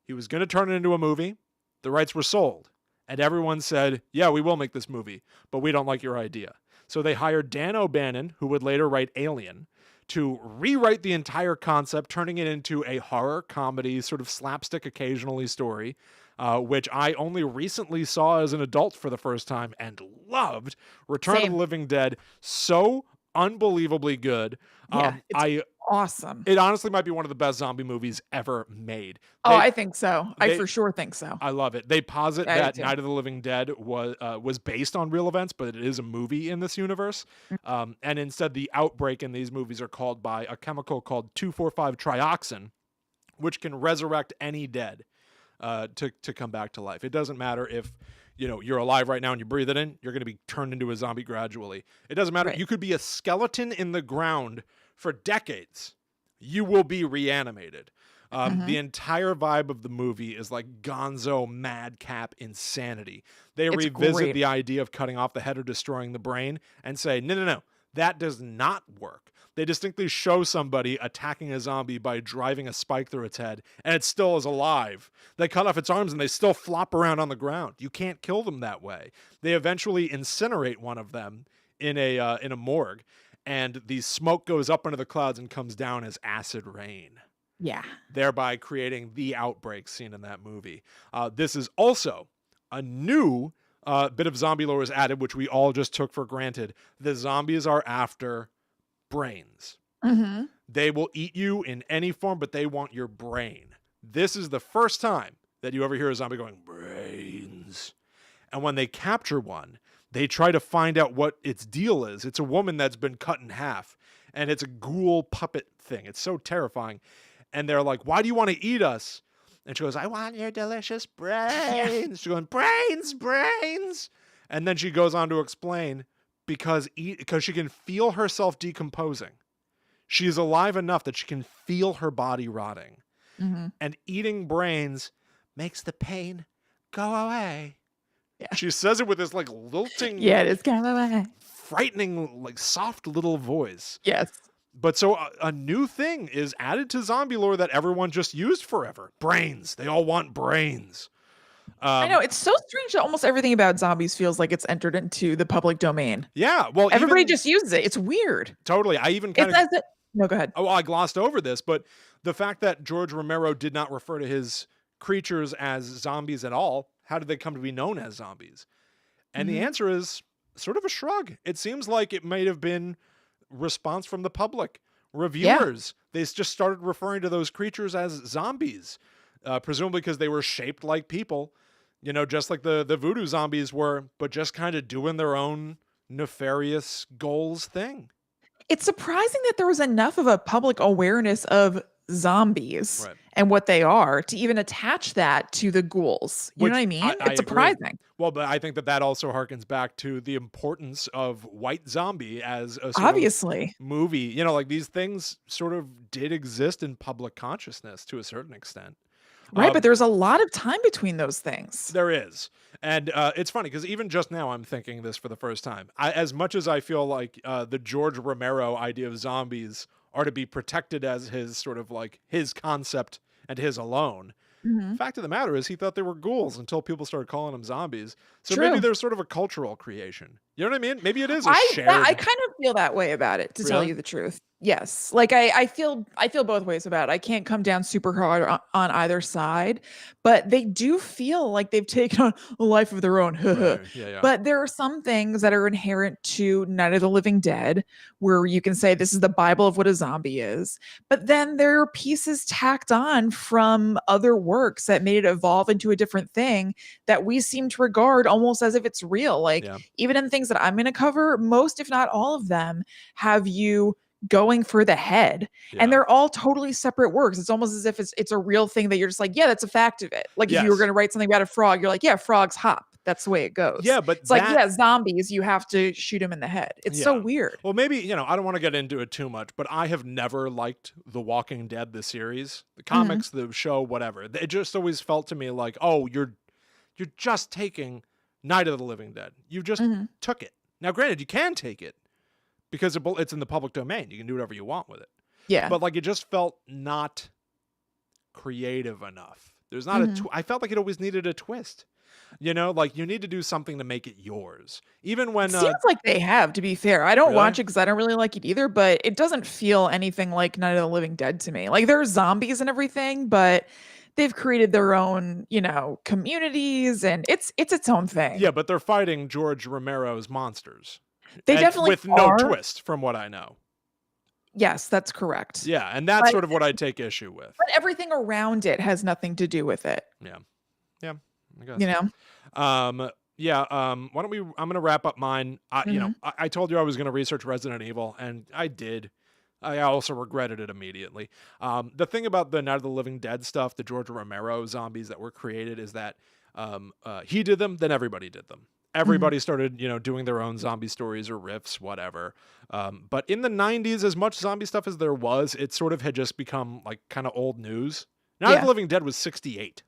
He was going to turn it into a movie. The rights were sold. And everyone said, yeah, we will make this movie, but we don't like your idea. So they hired Dan O'Bannon, who would later write Alien, to rewrite the entire concept, turning it into a horror comedy, sort of slapstick occasionally story, which I only recently saw as an adult for the first time and loved. Return of the Living Dead, so unbelievably good. Yeah, it's awesome. It honestly might be one of the best zombie movies ever made. I think so. I for sure think so. I love it. They posit that Night of the Living Dead was based on real events, but it is a movie in this universe. And instead, the outbreak in these movies are called by a chemical called 2,4,5-trioxin, which can resurrect any dead to come back to life. It doesn't matter if you're alive right now and you breathe it in, you're going to be turned into a zombie gradually. It doesn't matter. Right. You could be a skeleton in the ground for decades. You will be reanimated. The entire vibe of the movie is like gonzo madcap insanity. They revisit the idea of cutting off the head or destroying the brain and say, no, that does not work. They distinctly show somebody attacking a zombie by driving a spike through its head, and it still is alive. They cut off its arms, and they still flop around on the ground. You can't kill them that way. They eventually incinerate one of them in a morgue, and the smoke goes up into the clouds and comes down as acid rain. Yeah. Thereby creating the outbreak scene in that movie. This is also a new bit of zombie lore is added, which we all just took for granted. The zombies are after brains. They will eat you in any form, but they want your brain. This is the first time that you ever hear a zombie going, brains. And when they capture one, they try to find out what its deal is. It's a woman that's been cut in half, and it's a ghoul puppet thing. It's so terrifying. And they're like, why do you want to eat us? And she goes, I want your delicious brains. She's going, brains. And then she goes on to explain, because she can feel herself decomposing. She is alive enough that she can feel her body rotting. And eating brains makes the pain go away. Yeah. She says it with this like lilting, it is go away, frightening, like soft little voice. Yes. But so a new thing is added to zombie lore that everyone just used forever. Brains. They all want brains. I know. It's so strange that almost everything about zombies feels like it's entered into the public domain. Yeah. Well, everybody just uses it. It's weird. Totally. I even no, go ahead. Oh, I glossed over this, but the fact that George Romero did not refer to his creatures as zombies at all, how did they come to be known as zombies? And the answer is sort of a shrug. It seems like it might have been response from the public. Reviewers, they just started referring to those creatures as zombies, presumably because they were shaped like people, just like the voodoo zombies were, but just kind of doing their own nefarious goals thing. It's surprising that there was enough of a public awareness of zombies Right. and what they are to even attach that to the ghouls. You know what I mean? I It's agree. surprising. Well, but I think that also harkens back to the importance of White Zombie as a sort of Obviously. movie. You know, like these things sort of did exist in public consciousness to a certain extent. Right, but there's a lot of time between those things. There is. And it's funny because even just now I'm thinking this for the first time. As much as I feel like the George Romero idea of zombies are to be protected as his sort of like his concept and his alone, Mhm. fact of the matter is he thought they were ghouls until people started calling them zombies. So maybe True. there's sort of a cultural creation. You know what I mean? Maybe it is a I shared. kind of feel that way about it, to tell Really? you the truth. Yes. Like I feel both ways about it. I can't come down super hard on either side, but they do feel like they've taken on a life of their own. Right. Yeah. Yeah. But there are some things that are inherent to Night of the Living Dead where you can say this is the Bible of what a zombie is. But then there are pieces tacked on from other works that made it evolve into a different thing that we seem to regard almost as if it's real. Like Yeah. even in things that I'm going to cover, most, if not all of them, have you going for the head, and they're all totally separate works. It's almost as if it's a real thing that you're just like, yeah, that's a fact of it. Like if you were going to write something about a frog, you're like, yeah, frogs hop. That's the way it goes. Yeah, but it's like, yeah, zombies, you have to shoot them in the head. It's so weird. Well, maybe, I don't want to get into it too much, but I have never liked The Walking Dead, the series, the comics, the show, whatever. It just always felt to me like, oh, you're just taking Night of the Living Dead. You just took it. Now, granted, you can take it because it's in the public domain. You can do whatever you want with it. Yeah. But like it just felt not creative enough. There's not I felt like it always needed a twist. Like you need to do something to make it yours. Even when seems like they have, to be fair. I don't watch it because I don't really like it either, but it doesn't feel anything like Night of the Living Dead to me. Like there are zombies and everything, but they've created their own, communities, and it's its own thing. Yeah, but they're fighting George Romero's monsters. They definitely with no twist, from what I know. Yes, that's correct. Yeah, and that's sort of what I take issue with. But everything around it has nothing to do with it. Yeah. Yeah, I guess. Why don't we, I'm going to wrap up mine. I told you I was going to research Resident Evil, and I did. I also regretted it immediately. The thing about the Night of the Living Dead stuff, the George Romero zombies that were created, is that he did them, then everybody did them. Everybody started, doing their own zombie stories or riffs, whatever. But in the 90s, as much zombie stuff as there was, it sort of had just become like kind of old news. Night of the Living Dead was 68,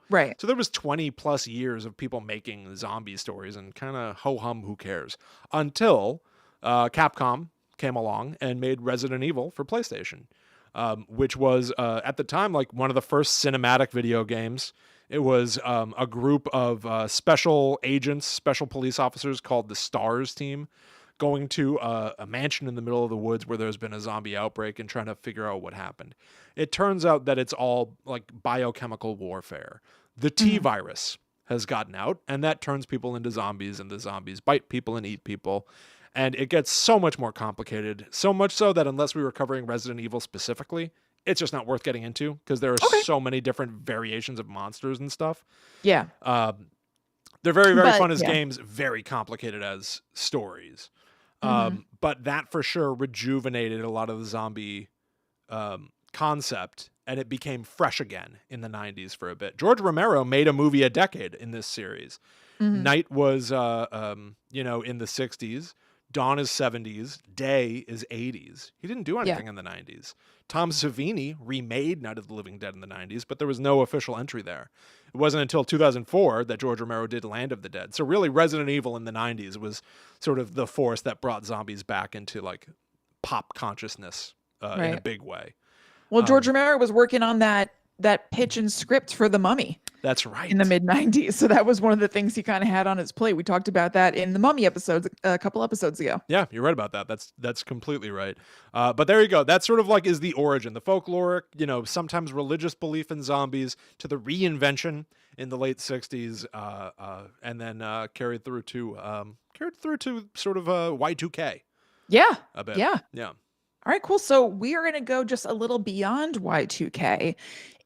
Right. So there was 20 plus years of people making zombie stories and kind of ho-hum, who cares? Until Capcom came along and made Resident Evil for PlayStation, which was at the time like one of the first cinematic video games. It was a group of special agents, special police officers called the STARS team, going to a mansion in the middle of the woods where there's been a zombie outbreak and trying to figure out what happened. It turns out that it's all like biochemical warfare. The T virus has gotten out, and that turns people into zombies, and the zombies bite people and eat people. And it gets so much more complicated, so much so that unless we were covering Resident Evil specifically, it's just not worth getting into because there are so many different variations of monsters and stuff. Yeah. They're very, very fun as games, very complicated as stories. But that for sure rejuvenated a lot of the zombie concept, and it became fresh again in the 90s for a bit. George Romero made a movie a decade in this series. Night was, in the 60s. Dawn is 70s. Day is 80s. He didn't do anything in the 90s. Tom Savini remade Night of the Living Dead in the 90s, but there was no official entry there. It wasn't until 2004 that George Romero did Land of the Dead. So really Resident Evil in the 90s was sort of the force that brought zombies back into like pop consciousness in a big way. Well, George Romero was working on that pitch and script for The Mummy. That's right. In the mid-90s. So that was one of the things he kind of had on his plate. We talked about that in the Mummy episodes a couple episodes ago. Yeah, you're right about that. That's completely right. But there you go. That sort of like is the origin, the folkloric, sometimes religious belief in zombies to the reinvention in the late 60s, and then carried through to sort of Y2K. Yeah. A bit. Yeah. Yeah. All right, cool. So we are going to go just a little beyond Y2K.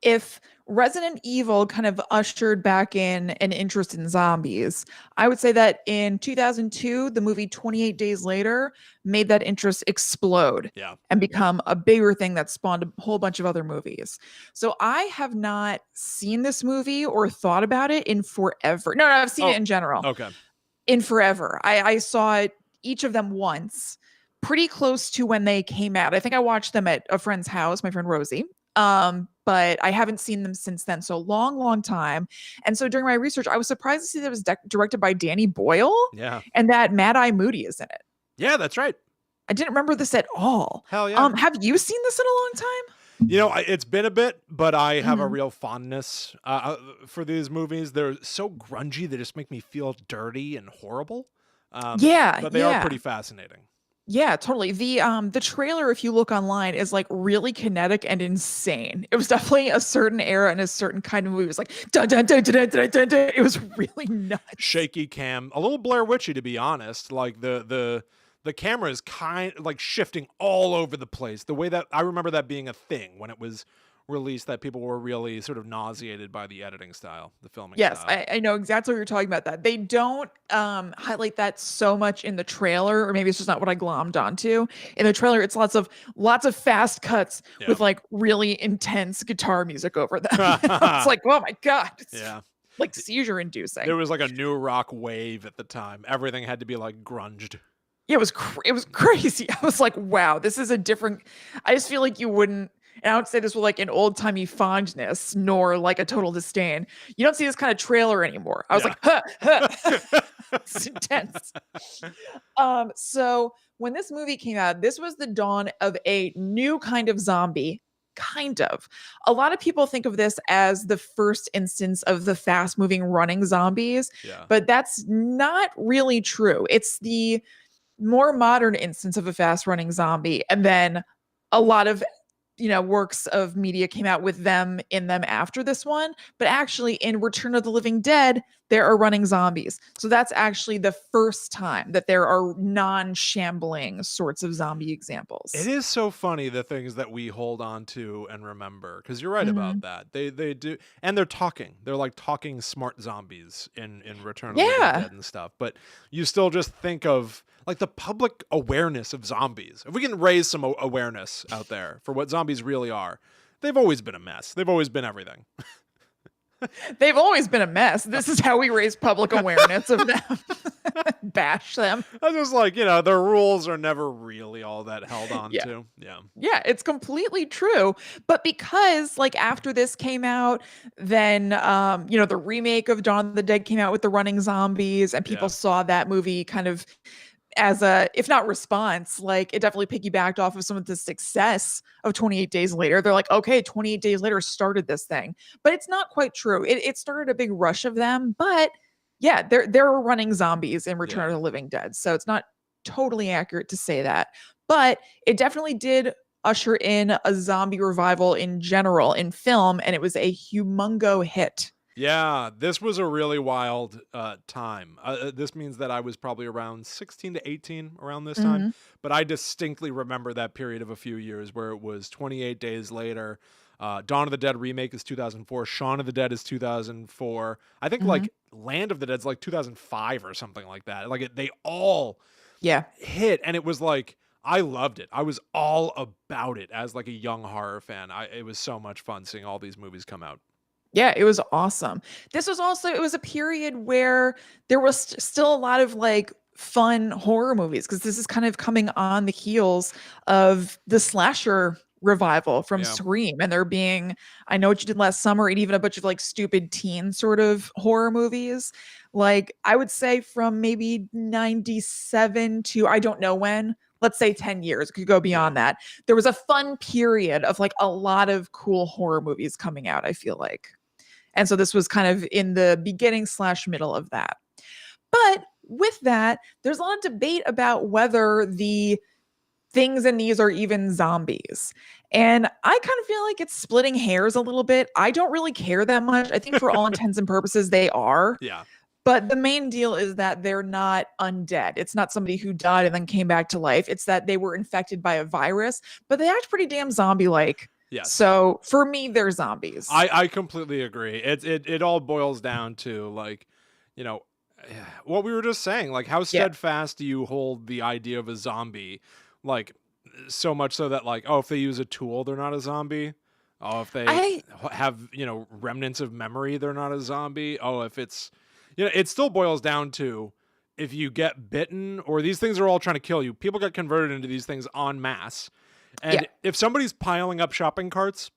If Resident Evil kind of ushered back in an interest in zombies, I would say that in 2002, the movie 28 Days Later made that interest explode Yeah. and become a bigger thing that spawned a whole bunch of other movies. So I have not seen this movie or thought about it in forever. No, I've seen it in general. Okay. In forever. I saw it, each of them once, pretty close to when they came out. I think I watched them at a friend's house, my friend Rosie. But I haven't seen them since then. So long time. And so during my research, I was surprised to see that it was directed by Danny Boyle. Yeah. And that Mad Eye Moody is in it. Yeah, that's right. I didn't remember this at all. Hell yeah. Have you seen this in a long time? You know, it's been a bit, but I have a real fondness for these movies. They're so grungy, they just make me feel dirty and horrible. But they are pretty fascinating. Yeah, totally. The trailer, if you look online, is like really kinetic and insane. It was definitely a certain era and a certain kind of movie. It was like dun dun dun dun dun dun dun. It was really nuts. Shaky cam, a little Blair Witchy to be honest. Like the camera is kind like shifting all over the place. The way that I remember that being a thing when it was released, that people were really sort of nauseated by the editing style, the filming yes, style. I know exactly what you're talking about. That they don't highlight that so much in the trailer, or maybe it's just not what I glommed onto. In the trailer, it's lots of fast cuts with like really intense guitar music over them. It's like, oh my god, it's like seizure inducing. There was like a new rock wave at the time. Everything had to be like grunged. Yeah, it was crazy. I was like, wow, this is a different. I just feel like you wouldn't. And I would say this with like an old timey fondness, nor like a total disdain. You don't see this kind of trailer anymore. I was like, huh. It's intense. So when this movie came out, this was the dawn of a new kind of zombie. Kind of. A lot of people think of this as the first instance of the fast moving running zombies, but that's not really true. It's the more modern instance of a fast running zombie. And then a lot of works of media came out with them in them after this one, but actually in Return of the Living Dead, there are running zombies. So that's actually the first time that there are non-shambling sorts of zombie examples. It is so funny, the things that we hold on to and remember, because you're right about that. They do, and they're talking. They're like talking smart zombies in Return of the Living Dead and stuff. But you still just think of like the public awareness of zombies. If we can raise some awareness out there for what zombies really are, they've always been a mess. They've always been everything. They've always been a mess. This is how we raise public awareness of them. Bash them. I was like, the rules are never really all that held on to. Yeah, it's completely true. But because like after this came out, then the remake of Dawn of the Dead came out with the running zombies, and people saw that movie kind of as a, if not response, like it definitely piggybacked off of some of the success of 28 Days Later. They're like, okay, 28 Days Later started this thing, but it's not quite true. It started a big rush of them, but yeah, there are running zombies in Return of the Living Dead. So it's not totally accurate to say that, but it definitely did usher in a zombie revival in general in film, and it was a humongo hit. Yeah, this was a really wild time. This means that I was probably around 16 to 18 around this time. But I distinctly remember that period of a few years where it was 28 Days Later. Dawn of the Dead remake is 2004. Shaun of the Dead is 2004. I think like Land of the Dead's like 2005 or something like that. Like they all hit. And it was like, I loved it. I was all about it as like a young horror fan. It was so much fun seeing all these movies come out. Yeah, it was awesome. This was also, it was a period where there was still a lot of like fun horror movies, because this is kind of coming on the heels of the slasher revival from Scream, and there being I Know What You Did Last Summer, and even a bunch of like stupid teen sort of horror movies. Like I would say from maybe 97 to I don't know when, let's say 10 years, it could go beyond that. There was a fun period of like a lot of cool horror movies coming out, I feel like. And so this was kind of in the beginning / middle of that. But with that, there's a lot of debate about whether the things in these are even zombies. And I kind of feel like it's splitting hairs a little bit. I don't really care that much. I think for all intents and purposes, they are. Yeah. But the main deal is that they're not undead. It's not somebody who died and then came back to life. It's that they were infected by a virus, but they act pretty damn zombie-like. Yes. So for me, they're zombies. I completely agree. It all boils down to, like, you know, what we were just saying. Like, how steadfast do you hold the idea of a zombie? Like, so much so that, like, oh, if they use a tool, they're not a zombie. Oh, if they have, remnants of memory, they're not a zombie. Oh, if it's, it still boils down to, if you get bitten, or these things are all trying to kill you, people get converted into these things en masse. And if somebody's piling up shopping carts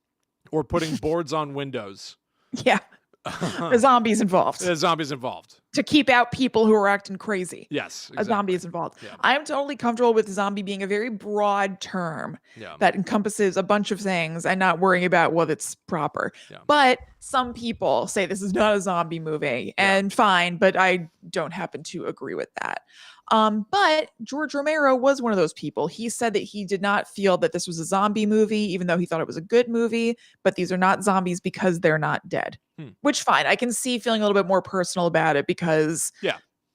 or putting boards on windows. Yeah. The zombies involved. The zombies involved. To keep out people who are acting crazy. Yes, exactly. A zombie is involved. Yeah. I am totally comfortable with zombie being a very broad term that encompasses a bunch of things and not worrying about whether it's proper. Yeah. But some people say this is not a zombie movie, and fine, but I don't happen to agree with that. But George Romero was one of those people. He said that he did not feel that this was a zombie movie, even though he thought it was a good movie, but these are not zombies because they're not dead. Which, fine, I can see feeling a little bit more personal about it because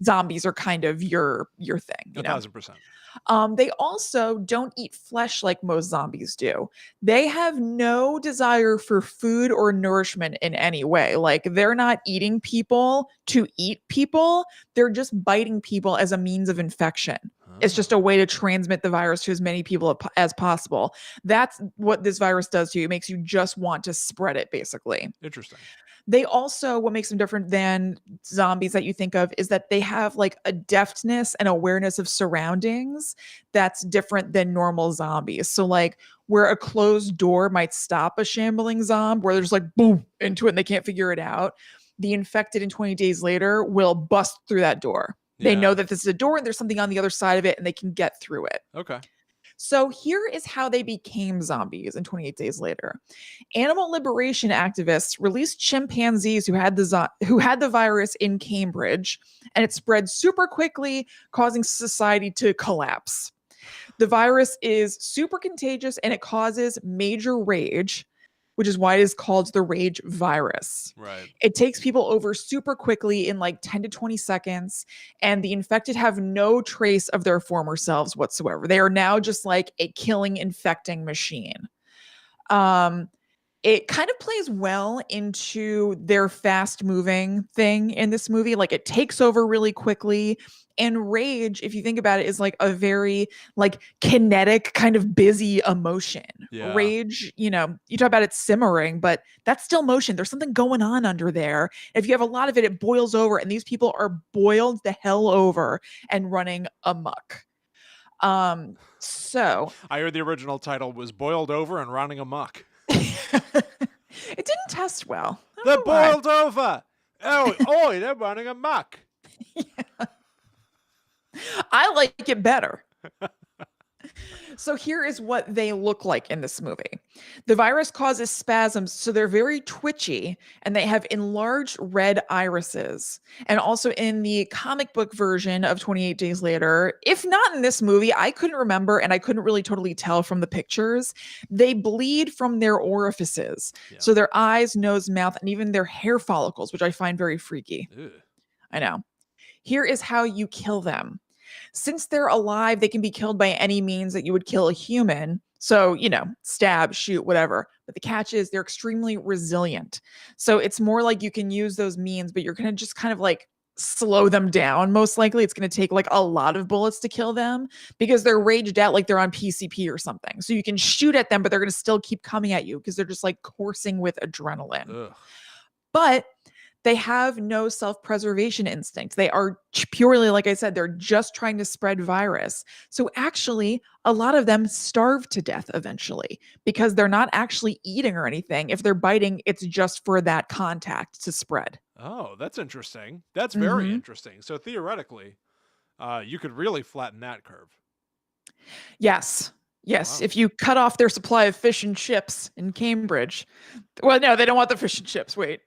zombies are kind of your thing. 1,000%. They also don't eat flesh like most zombies do. They have no desire for food or nourishment in any way. Like, they're not eating people to eat people. They're just biting people as a means of infection. It's just a way to transmit the virus to as many people as possible. That's what this virus does to you. It makes you just want to spread it, basically. Interesting. They also, what makes them different than zombies that you think of is that they have like a deftness and awareness of surroundings that's different than normal zombies. So like, where a closed door might stop a shambling zombie, where there's like boom into it and they can't figure it out, the infected in 20 days later will bust through that door. They know that this is a door and there's something on the other side of it and they can get through it. Okay. So here is how they became zombies in 28 Days Later. Animal liberation activists released chimpanzees who had the virus in Cambridge, and it spread super quickly, causing society to collapse. The virus is super contagious and it causes major rage, which is why it is called the rage virus. Right. It takes people over super quickly in like 10 to 20 seconds, and the infected have no trace of their former selves whatsoever. They are now just like a killing, infecting machine. It kind of plays well into their fast moving thing in this movie. Like, it takes over really quickly. And rage, if you think about it, is like a very like kinetic kind of busy emotion. Yeah. Rage, you talk about it simmering, but that's still motion. There's something going on under there. If you have a lot of it, it boils over, and these people are boiled the hell over and running amok. So I heard the original title was Boiled Over and Running Amok. It didn't test well. They're boiled over. Oh, they're running amok. Yeah. I like it better. So here is what they look like in this movie. The virus causes spasms, so they're very twitchy, and they have enlarged red irises. And also in the comic book version of 28 Days Later, if not in this movie, I couldn't remember, and I couldn't really totally tell from the pictures, they bleed from their orifices. Yeah. So their eyes, nose, mouth, and even their hair follicles, which I find very freaky. Ew. I know. Here is how you kill them. Since they're alive, they can be killed by any means that you would kill a human. So, stab, shoot, whatever. But the catch is they're extremely resilient. So it's more like you can use those means, but you're going to just kind of like slow them down. Most likely it's going to take like a lot of bullets to kill them because they're raged out like they're on PCP or something. So you can shoot at them, but they're going to still keep coming at you because they're just like coursing with adrenaline. Ugh. But they have no self-preservation instinct. They are purely, like I said, they're just trying to spread virus. So actually, a lot of them starve to death eventually because they're not actually eating or anything. If they're biting, it's just for that contact to spread. Oh, that's interesting. That's very interesting. So theoretically, you could really flatten that curve. Yes. Yes, wow. If you cut off their supply of fish and chips in Cambridge. Well, no, they don't want the fish and chips. Wait.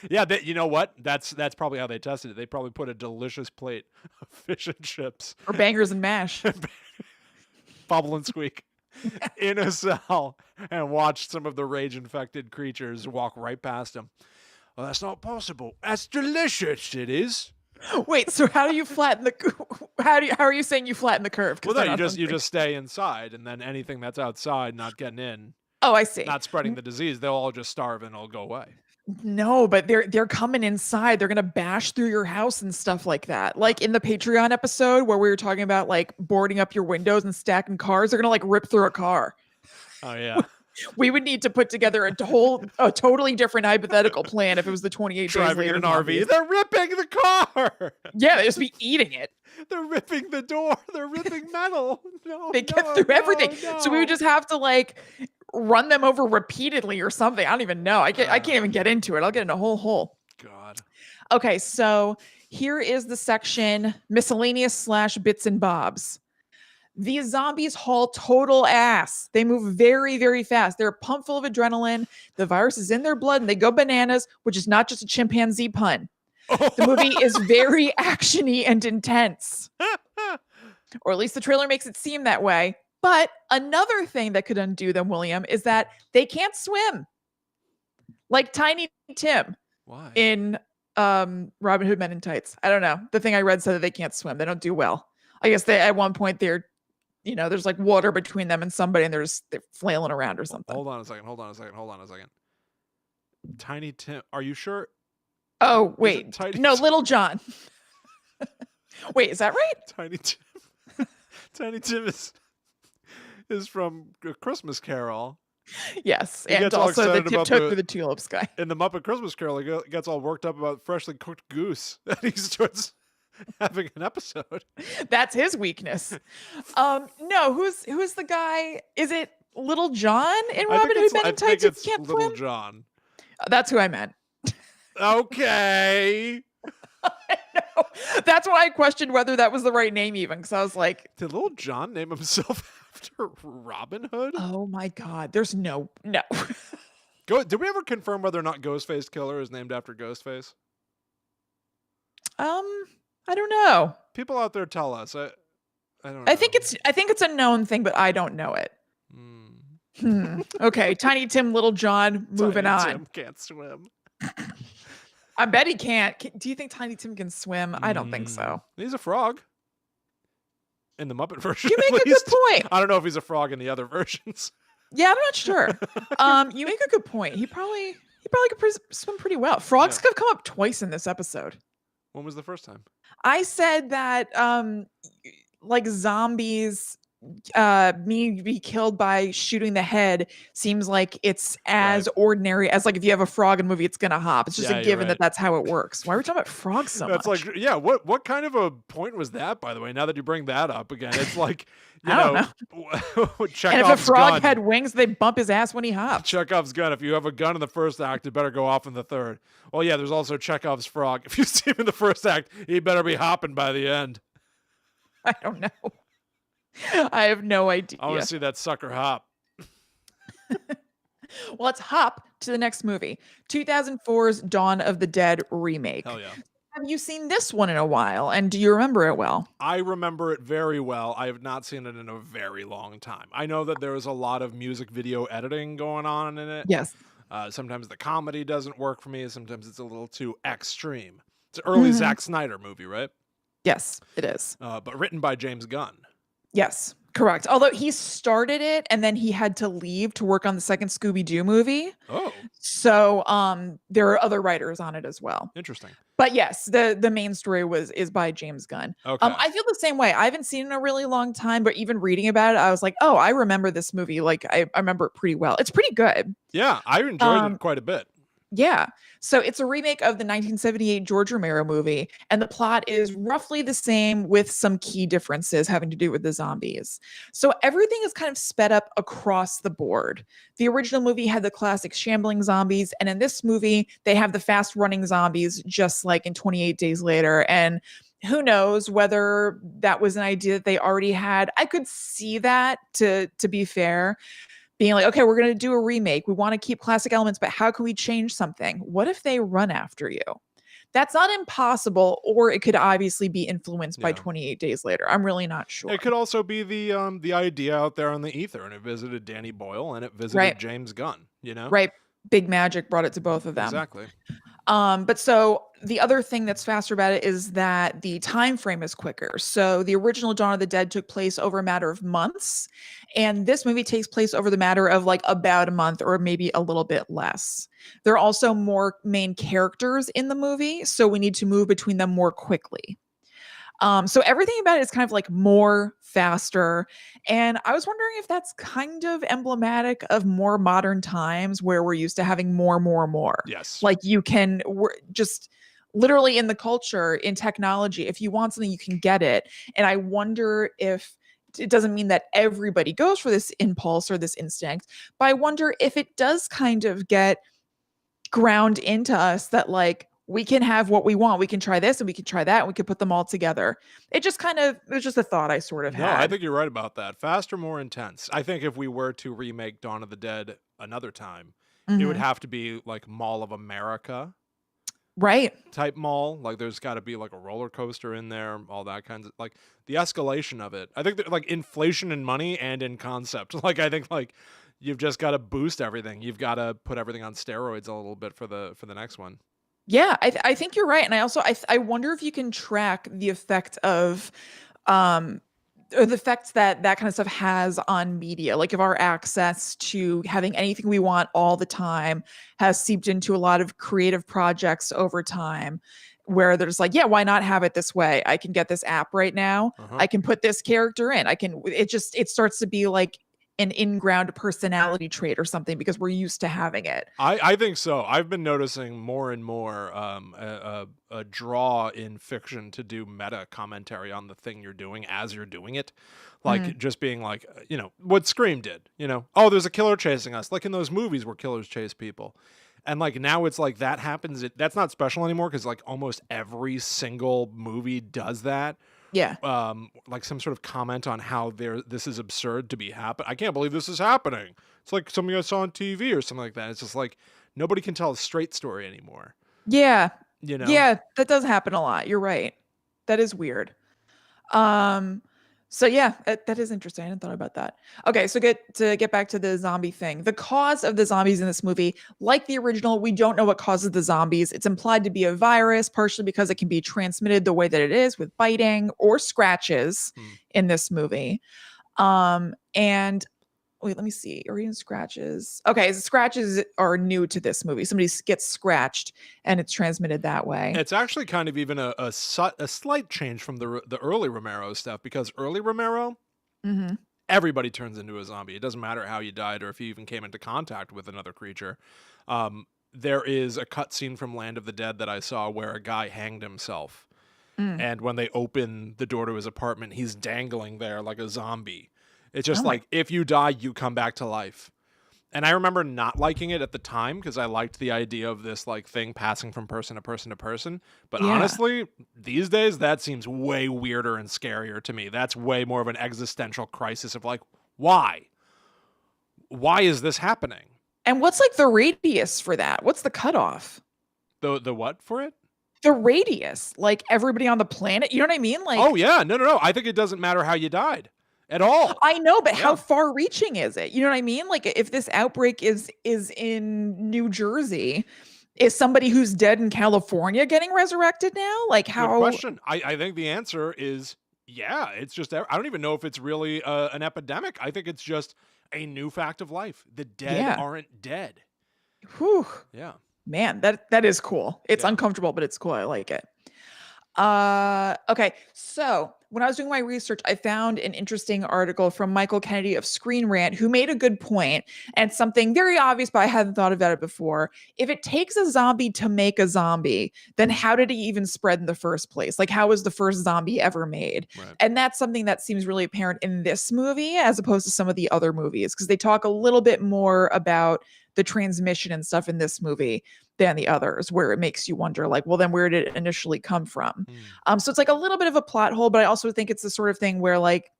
Yeah, you know what? That's probably how they tested it. They probably put a delicious plate of fish and chips. Or bangers and mash. Bubble and squeak. In a cell and watched some of the rage-infected creatures walk right past them. Oh, that's not possible. That's delicious. It is. Wait, so how do you flatten the? How are you saying you flatten the curve? Well, no, you just stay inside, and then anything that's outside, not getting in. Oh, I see. Not spreading the disease. They'll all just starve and it'll go away. No, but they're coming inside. They're gonna bash through your house and stuff like that. Like in the Patreon episode where we were talking about like boarding up your windows and stacking cars, they're gonna like rip through a car. Oh yeah. We would need to put together a totally different hypothetical plan if it was the 28 Driving days later in an RV. They're ripping the car. Yeah, they just be eating it. They're ripping the door. They're ripping metal. No, they get through everything. No. So we would just have to like run them over repeatedly or something. I don't even know. I can't even get into it. I'll get in a whole hole. God. Okay, so here is the section miscellaneous / bits and bobs. These zombies haul total ass. They move very, very fast. They're pumped full of adrenaline. The virus is in their blood and they go bananas, which is not just a chimpanzee pun. The movie is very actiony and intense. Or at least the trailer makes it seem that way. But another thing that could undo them, William, is that they can't swim. Like Tiny Tim. Why? In Robin Hood Men in Tights. I don't know. The thing I read said that they can't swim. They don't do well. I guess at one point there's like water between them and somebody and they're flailing around or something. Hold on a second. Tiny Tim. Are you sure? Oh, wait. No, Little John. Wait, is that right? Tiny Tim. Tiny Tim is from A Christmas Carol. Yes, and also the Tiptoe Through the Tulips guy. In the Muppet Christmas Carol, he gets all worked up about freshly cooked goose, and he starts having an episode. That's his weakness. No, who's the guy? Is it Little John in Robin Hood Men in Tights? I think it's Little John. That's who I meant. Okay. I know. That's why I questioned whether that was the right name even, because I was like, did Little John name himself after Robin Hood? Oh my God. There's no. Did we ever confirm whether or not Ghostface Killer is named after Ghostface? I don't know. People out there tell us. I don't know. I think it's a known thing, but I don't know it. Okay, Tiny Tim, Little John, moving on. Tim can't swim. I bet he can't. Do you think Tiny Tim can swim? I don't think so. He's a frog. In the Muppet version, you make a good point. I don't know if he's a frog in the other versions. Yeah, I'm not sure. You make a good point. He probably could swim pretty well. Frogs could have come up twice in this episode. When was the first time? I said that like zombies be killed by shooting the head seems like it's as ordinary as like if you have a frog in a movie, it's gonna hop. It's just a given that that's how it works. Why are we talking about frogs so much? That's like, yeah, what kind of a point was that, by the way, now that you bring that up again? It's like, you I don't know. And if a frog had wings, they bump his ass when he hops. Chekhov's gun. If you have a gun in the first act, it better go off in the third. Well, yeah, there's also Chekhov's frog. If you see him in the first act, he better be hopping by the end. I don't know. I have no idea. I want to see that sucker hop. Well, let's hop to the next movie. 2004's Dawn of the Dead remake. Hell yeah. Have you seen this one in a while? And do you remember it well? I remember it very well. I have not seen it in a very long time. I know that there was a lot of music video editing going on in it. Yes. Sometimes the comedy doesn't work for me. Sometimes it's a little too extreme. It's an early Zack Snyder movie, right? Yes, it is. But written by James Gunn. Yes, correct. Although he started it and then he had to leave to work on the second Scooby-Doo movie. Oh. So there are other writers on it as well. Interesting. But yes, the main story is by James Gunn. Okay. I feel the same way. I haven't seen it in a really long time, but even reading about it, I was like, oh, I remember this movie. Like I remember it pretty well. It's pretty good. Yeah, I enjoyed it quite a bit. Yeah. So it's a remake of the 1978 George Romero movie, and the plot is roughly the same with some key differences having to do with the zombies. So everything is kind of sped up across the board. The original movie had the classic shambling zombies, and in this movie, they have the fast-running zombies, just like in 28 Days Later. And who knows whether that was an idea that they already had. I could see that, to be fair. Being like, okay, we're going to do a remake. We want to keep classic elements, but how can we change something? What if they run after you? That's not impossible, or it could obviously be influenced by 28 Days Later. I'm really not sure. It could also be the idea out there on the ether, and it visited Danny Boyle, and it visited James Gunn, you know? Right. Big Magic brought it to both of them. Exactly. But so the other thing that's faster about it is that the time frame is quicker. So the original Dawn of the Dead took place over a matter of months, and this movie takes place over the matter of like about a month or maybe a little bit less. There are also more main characters in the movie, so we need to move between them more quickly. So everything about it is kind of like more faster. And I was wondering if that's kind of emblematic of more modern times where we're used to having more, more, more. Yes. Like you can just literally in the culture, in technology, if you want something, you can get it. And I wonder if it doesn't mean that everybody goes for this impulse or this instinct, but I wonder if it does kind of get ground into us that like we can have what we want. We can try this and we can try that and we can put them all together. It was just a thought I sort of No, had. I think you're right about that. Faster, more intense. I think if we were to remake Dawn of the Dead another time, it would have to be like Mall of America. Right. Type mall. Like there's got to be like a roller coaster in there, all that kinds of like the escalation of it. I think that like inflation in money and in concept. Like I think like you've just got to boost everything. You've got to put everything on steroids a little bit for the next one. Yeah, I think you're right. And I also I wonder if you can track the effect of or the effects that that kind of stuff has on media. Like if our access to having anything we want all the time has seeped into a lot of creative projects over time where there's like, yeah, why not have it this way? I can get this app right now. I can put this character in. It starts to be like an in-ground personality trait or something because we're used to having it. I think so. I've been noticing more and more a draw in fiction to do meta commentary on the thing you're doing as you're doing it. Like just being like, what Scream did, oh, there's a killer chasing us. Like in those movies where killers chase people. And like now it's like that happens. That's not special anymore because like almost every single movie does that. Yeah. Like some sort of comment on how this is absurd to be happen. I can't believe this is happening. It's like something I saw on TV or something like that. It's just like nobody can tell a straight story anymore. Yeah. Yeah, that does happen a lot. You're right. That is weird. So yeah, that is interesting. I hadn't thought about that. Okay, so get back to the zombie thing. The cause of the zombies in this movie, like the original, we don't know what causes the zombies. It's implied to be a virus, partially because it can be transmitted the way that it is with biting or scratches in this movie. And wait, let me see. Or even scratches. Okay, so scratches are new to this movie. Somebody gets scratched and it's transmitted that way. It's actually kind of even a slight change from the early Romero stuff because early Romero, everybody turns into a zombie. It doesn't matter how you died or if you even came into contact with another creature. There is a cutscene from Land of the Dead that I saw where a guy hanged himself. And when they open the door to his apartment, he's dangling there like a zombie. It's just like, if you die, you come back to life. And I remember not liking it at the time because I liked the idea of this like thing passing from person to person to person. But honestly, these days, that seems way weirder and scarier to me. That's way more of an existential crisis of like, why? Why is this happening? And what's like the radius for that? What's the cutoff? The what for it? The radius, like everybody on the planet. You know what I mean? Like, oh yeah, no. I think it doesn't matter how you died. At all. I know, but how far reaching is it? You know what I mean? Like if this outbreak is in New Jersey, is somebody who's dead in California getting resurrected now? Like how? Good question. I think the answer is yeah. It's just I don't even know if it's really an epidemic. I think it's just a new fact of life. The dead aren't dead. Whew. Yeah. Man, that is cool. It's uncomfortable, but it's cool. I like it. Okay. So when I was doing my research, I found an interesting article from Michael Kennedy of Screen Rant, who made a good point and something very obvious, but I hadn't thought about it before. If it takes a zombie to make a zombie, then how did he even spread in the first place? Like, how was the first zombie ever made? Right. And that's something that seems really apparent in this movie as opposed to some of the other movies, because they talk a little bit more about the transmission and stuff in this movie than the others, where it makes you wonder, like, well, then where did it initially come from? So it's like a little bit of a plot hole, but I also think it's the sort of thing where, like,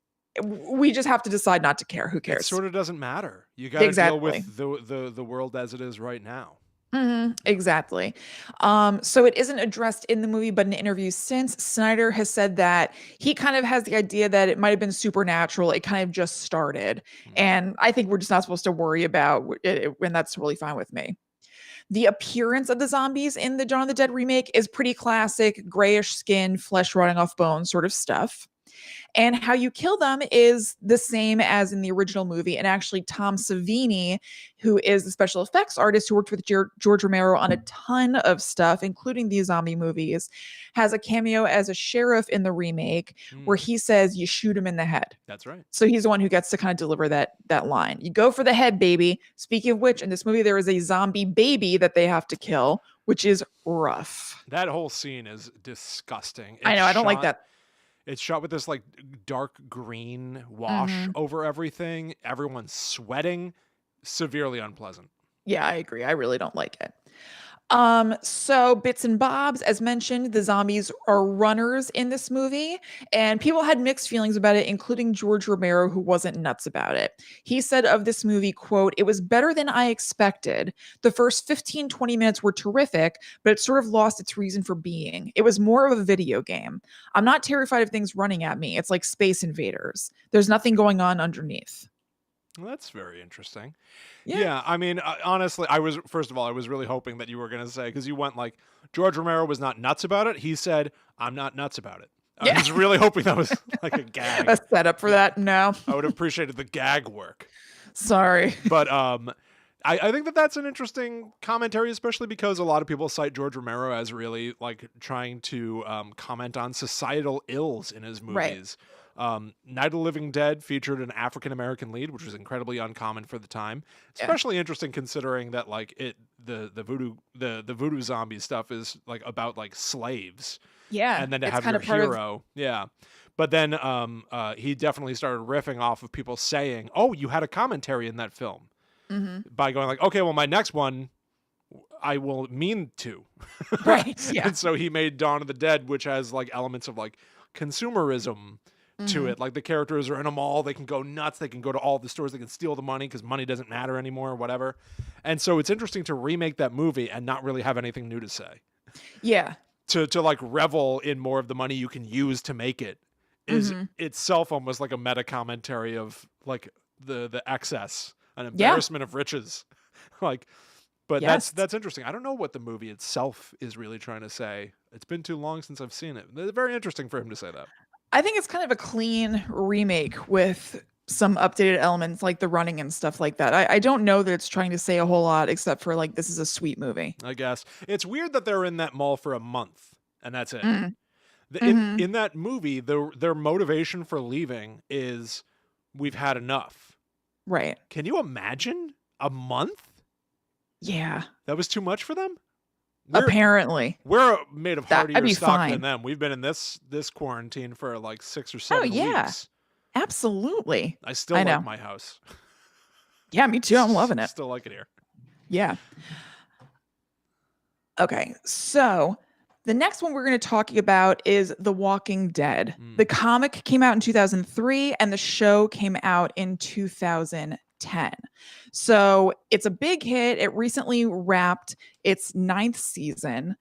we just have to decide not to care. Who cares? It sort of doesn't matter. You got to deal with the world as it is right now. Exactly. So it isn't addressed in the movie, but in interviews since, Snyder has said that he kind of has the idea that it might have been supernatural. It kind of just started. And I think we're just not supposed to worry about it, and that's really fine with me. The appearance of the zombies in the Dawn of the Dead remake is pretty classic, grayish skin, flesh rotting off bones sort of stuff. And how you kill them is the same as in the original movie. And actually, Tom Savini, who is the special effects artist who worked with George Romero on a ton of stuff, including these zombie movies, has a cameo as a sheriff in the remake where he says, you shoot him in the head. That's right. So he's the one who gets to kind of deliver that line. You go for the head, baby. Speaking of which, in this movie, there is a zombie baby that they have to kill, which is rough. That whole scene is disgusting. I know. I don't like that. It's shot with this like dark green wash over everything. Everyone's sweating. Severely unpleasant. Yeah, I agree. I really don't like it. So bits and bobs, as mentioned, the zombies are runners in this movie, and people had mixed feelings about it, including George Romero, who wasn't nuts about it. He said of this movie, quote, "It was better than I expected. The first 15, 20 minutes were terrific, but it sort of lost its reason for being. It was more of a video game. I'm not terrified of things running at me. It's like Space Invaders. There's nothing going on underneath." Well, that's very interesting. Yeah, I mean, honestly, I was really hoping that you were going to say, because you went like, George Romero was not nuts about it. He said, I'm not nuts about it. I was really hoping that was like a gag. A setup for that? No. I would have appreciated the gag work. Sorry. But I think that that's an interesting commentary, especially because a lot of people cite George Romero as really like trying to comment on societal ills in his movies. Right. Night of the Living Dead featured an African-American lead, which was incredibly uncommon for the time. Especially interesting considering that like the voodoo zombie stuff is like about like slaves. Yeah. And then to have your hero. Yeah. But then he definitely started riffing off of people saying, "Oh, you had a commentary in that film." By going like, "Okay, well my next one I will mean to." Right. Yeah. And so he made Dawn of the Dead, which has like elements of like consumerism to it. Like the characters are in a mall, they can go nuts, they can go to all the stores, they can steal the money because money doesn't matter anymore or whatever. And so it's interesting to remake that movie and not really have anything new to say. Yeah. To like revel in more of the money you can use to make it is itself almost like a meta commentary of like the excess and embarrassment of riches. Like, but that's interesting. I don't know what the movie itself is really trying to say. It's been too long since I've seen it. It's very interesting for him to say that. I think it's kind of a clean remake with some updated elements like the running and stuff like that. I don't know that it's trying to say a whole lot except for like, this is a sweet movie. I guess. It's weird that they're in that mall for a month and that's it. In that movie, their motivation for leaving is we've had enough. Right. Can you imagine a month? Yeah. That was too much for them? Apparently. We're made of hardier stock than them. We've been in this quarantine for like 6 or 7 weeks. Absolutely. I still like my house. Yeah, me too. I'm loving it. Still like it here. Yeah. Okay, so the next one we're going to talk about is The Walking Dead. The comic came out in 2003 and the show came out in 2010. So it's a big hit. It recently wrapped its 9th season.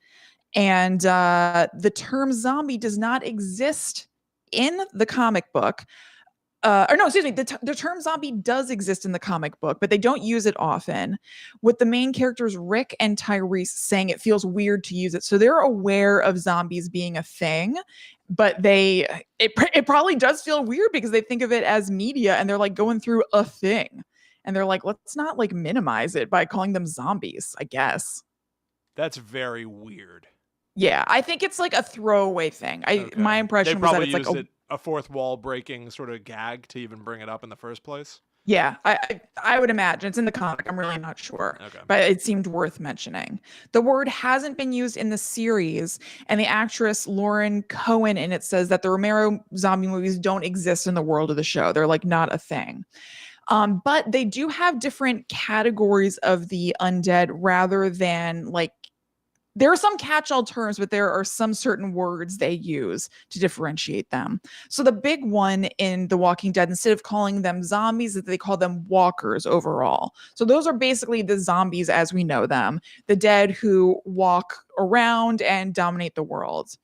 And the term zombie does not exist in the comic book. The term zombie does exist in the comic book, but they don't use it often. With the main characters, Rick and Tyrese, saying it feels weird to use it. So they're aware of zombies being a thing, but it probably does feel weird because they think of it as media and they're like going through a thing. And they're like, let's not like minimize it by calling them zombies, I guess. That's very weird. Yeah, I think it's like a throwaway thing. My impression was that it's like a fourth wall breaking sort of gag to even bring it up in the first place. Yeah, I would imagine. It's in the comic. I'm really not sure. Okay. But it seemed worth mentioning. The word hasn't been used in the series, and the actress Lauren Cohen in it says that the Romero zombie movies don't exist in the world of the show. They're like not a thing. But they do have different categories of the undead rather than like, there are some catch-all terms, but there are some certain words they use to differentiate them. So the big one in The Walking Dead, instead of calling them zombies, they call them walkers overall. So those are basically the zombies as we know them, the dead who walk around and dominate the world.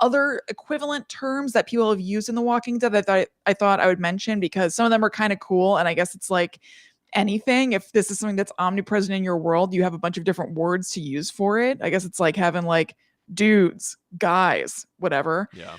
Other equivalent terms that people have used in The Walking Dead that I thought I would mention because some of them are kind of cool. And I guess it's like anything. If this is something that's omnipresent in your world, you have a bunch of different words to use for it. I guess it's like having like dudes, guys, whatever. Yeah.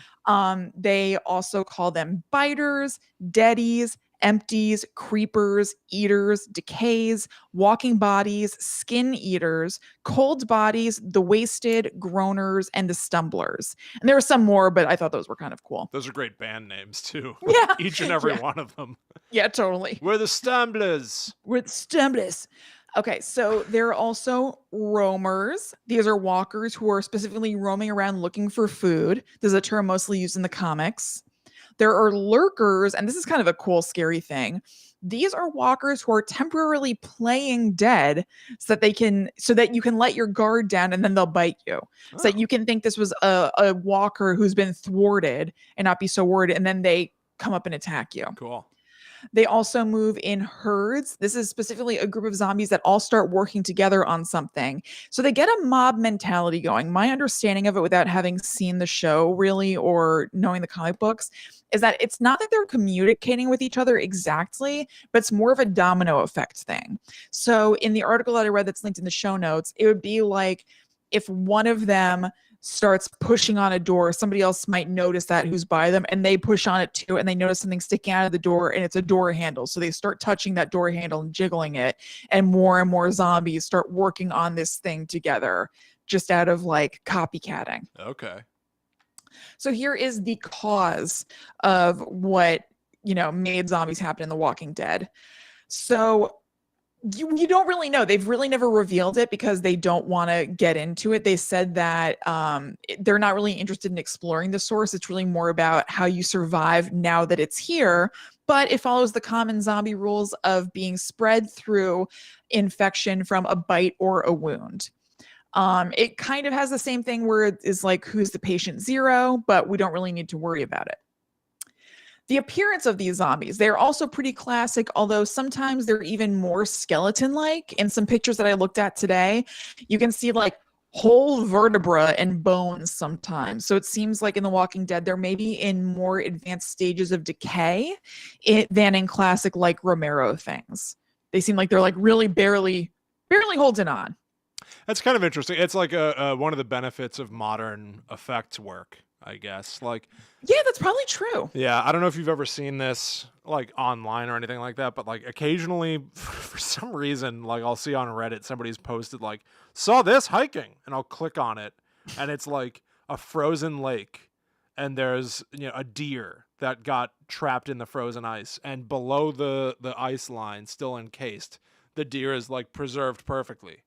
They also call them biters, deadies, empties, creepers, eaters, decays, walking bodies, skin eaters, cold bodies, the wasted, groaners, and the stumblers. And there are some more, but I thought those were kind of cool. Those are great band names too. Yeah. Each and every one of them. Yeah, totally. We're the stumblers. We're the stumblers. Okay, so there are also roamers. These are walkers who are specifically roaming around looking for food. This is a term mostly used in the comics. There are lurkers, and this is kind of a cool, scary thing. These are walkers who are temporarily playing dead so that you can let your guard down and then they'll bite you. So that you can think this was a walker who's been thwarted and not be so worried, and then they come up and attack you. Cool. They also move in herds. This is specifically a group of zombies that all start working together on something. So they get a mob mentality going. My understanding of it, without having seen the show really or knowing the comic books, is that it's not that they're communicating with each other exactly, but it's more of a domino effect thing. So in the article that I read that's linked in the show notes, it would be like if one of them starts pushing on a door, somebody else might notice that who's by them, and they push on it too, and they notice something sticking out of the door, and it's a door handle. So they start touching that door handle and jiggling it, and more zombies start working on this thing together just out of like copycatting. Okay. So here is the cause of what, made zombies happen in The Walking Dead. So you don't really know. They've really never revealed it because they don't want to get into it. They said that they're not really interested in exploring the source. It's really more about how you survive now that it's here. But it follows the common zombie rules of being spread through infection from a bite or a wound. It kind of has the same thing where it is like, who's the patient zero, but we don't really need to worry about it. The appearance of these zombies, they're also pretty classic, although sometimes they're even more skeleton-like. In some pictures that I looked at today, you can see like whole vertebra and bones sometimes. So it seems like in The Walking Dead, they're maybe in more advanced stages of decay than in classic like Romero things. They seem like they're like really barely holding on. That's kind of interesting. It's like one of the benefits of modern effects work, I guess. Like, yeah, that's probably true. Yeah, I don't know if you've ever seen this like online or anything like that, but like occasionally for some reason, like I'll see on Reddit somebody's posted like, saw this hiking, and I'll click on it and it's like a frozen lake and there's a deer that got trapped in the frozen ice, and below the ice line, still encased, the deer is like preserved perfectly.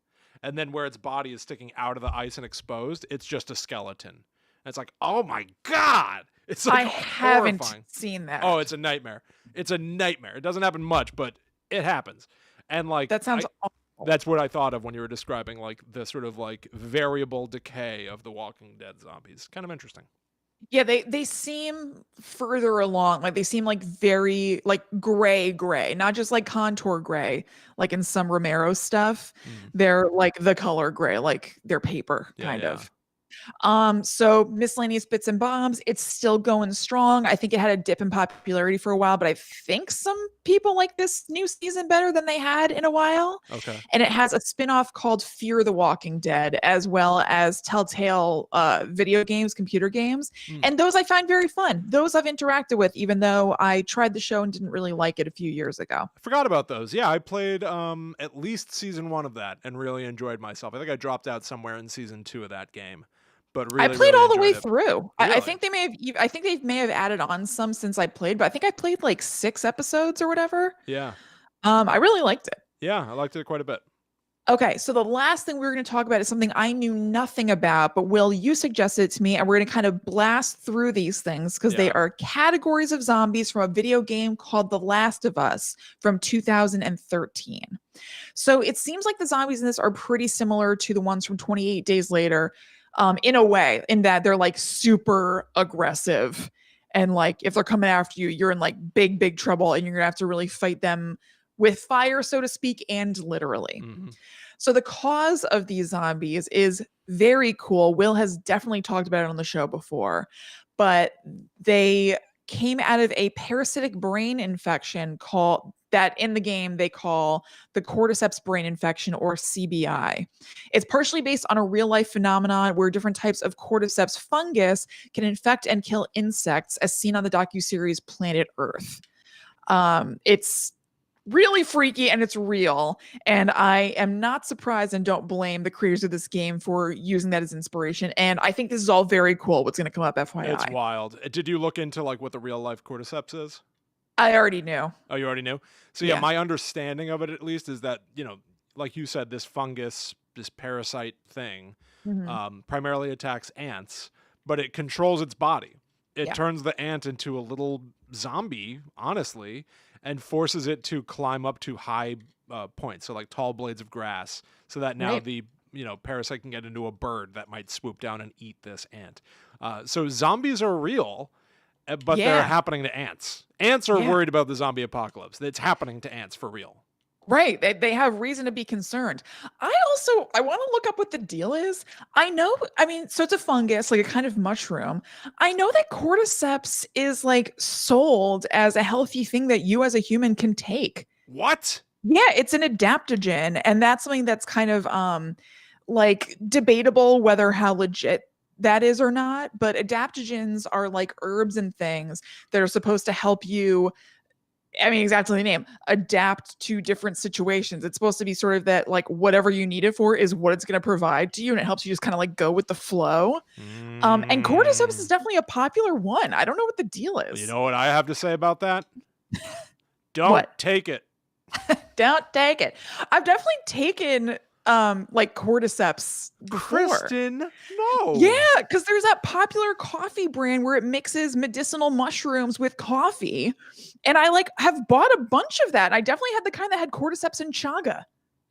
And then where its body is sticking out of the ice and exposed, it's just a skeleton. And it's like, oh my God. It's like I haven't horrifying. Seen that. Oh, it's a nightmare. It's a nightmare. It doesn't happen much, but it happens. And like that sounds awful. That's what I thought of when you were describing like the sort of like variable decay of the Walking Dead zombies. Kind of interesting. Yeah, they seem further along. Like they seem like very like gray, not just like contour gray, like in some Romero stuff. They're like the color gray, like they're paper kind of. So miscellaneous bits and bombs, it's still going strong. I think it had a dip in popularity for a while, but I think some people like this new season better than they had in a while. Okay. And it has a spin-off called Fear the Walking Dead, as well as Telltale video games, computer games. And those I find very fun. Those I've interacted with, even though I tried the show and didn't really like it a few years ago. I forgot about those. Yeah, I played at least season 1 of that and really enjoyed myself. I think I dropped out somewhere in season 2 of that game. But really, I played all the way it. through. Really? I think they may have added on some since I played, but I think I played like 6 episodes or whatever. Yeah. I really liked it. Yeah, I liked it quite a bit. Okay, so the last thing we're going to talk about is something I knew nothing about, but Will, you suggested it to me, and we're going to kind of blast through these things because they are categories of zombies from a video game called The Last of Us from 2013. So it seems like the zombies in this are pretty similar to the ones from 28 Days Later. In a way, in that they're like super aggressive, and like if they're coming after you, you're in like big trouble, and you're gonna have to really fight them with fire, so to speak, and literally. So the cause of these zombies is very cool. Will has definitely talked about it on the show before, but they came out of a parasitic brain infection that in the game they call the cordyceps brain infection, or CBI. It's partially based on a real life phenomenon where different types of cordyceps fungus can infect and kill insects, as seen on the docuseries Planet Earth. It's really freaky and it's real, and I am not surprised and don't blame the creators of this game for using that as inspiration. And I think this is all very cool what's going to come up, FYI. It's wild. Did you look into like what the real life cordyceps is? I already knew. Oh, you already knew? So yeah, my understanding of it at least is that, you know, like you said, this fungus, this parasite thing, primarily attacks ants, but it controls its body. It turns the ant into a little zombie, honestly, and forces it to climb up to high points, so like tall blades of grass, so that now the parasite can get into a bird that might swoop down and eat this ant. So zombies are real, but they're happening to ants. Ants are worried about the zombie apocalypse. It's happening to ants for real. Right. They have reason to be concerned. I want to look up what the deal is. So it's a fungus, like a kind of mushroom. I know that cordyceps is like sold as a healthy thing that you as a human can take. What? Yeah, it's an adaptogen, and that's something that's kind of like debatable whether how legit that is or not. But adaptogens are like herbs and things that are supposed to help you, I mean, exactly the name, adapt to different situations. It's supposed to be sort of that, like, whatever you need it for is what it's going to provide to you. And it helps you just kind of like go with the flow. And cordyceps is definitely a popular one. I don't know what the deal is. You know what I have to say about that? Don't take it. Don't take it. I've definitely taken like cordyceps before. Kristen, no. Yeah, because there's that popular coffee brand where it mixes medicinal mushrooms with coffee, and I like have bought a bunch of that. I definitely had the kind that had cordyceps and chaga,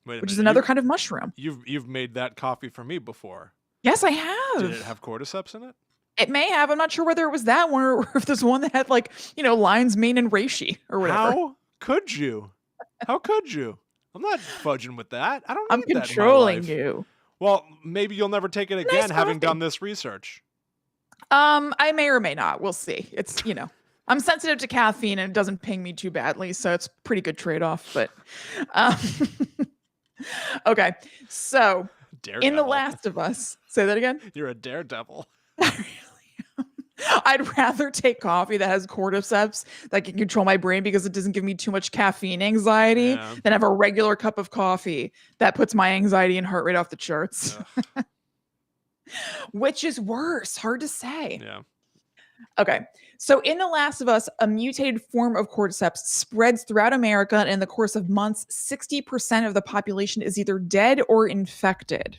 which is another kind of mushroom. You've made that coffee for me before. Yes, I have. Did it have cordyceps in it? It may have. I'm not sure whether it was that one or if there's one that had like lion's mane and reishi or whatever. How could you? How could you? I'm not fudging with that. I don't need I'm that in my controlling life. you. Well, maybe you'll never take it again, having done this research. I may or may not. We'll see. It's, I'm sensitive to caffeine and it doesn't ping me too badly, so it's a pretty good trade-off. But okay. So Daredevil. In The Last of Us, say that again. You're a daredevil. I'd rather take coffee that has cordyceps that can control my brain because it doesn't give me too much caffeine anxiety than have a regular cup of coffee that puts my anxiety and heart rate off the charts. Which is worse? Hard to say. Yeah. Okay. So in The Last of Us, a mutated form of cordyceps spreads throughout America, and in the course of months, 60% of the population is either dead or infected.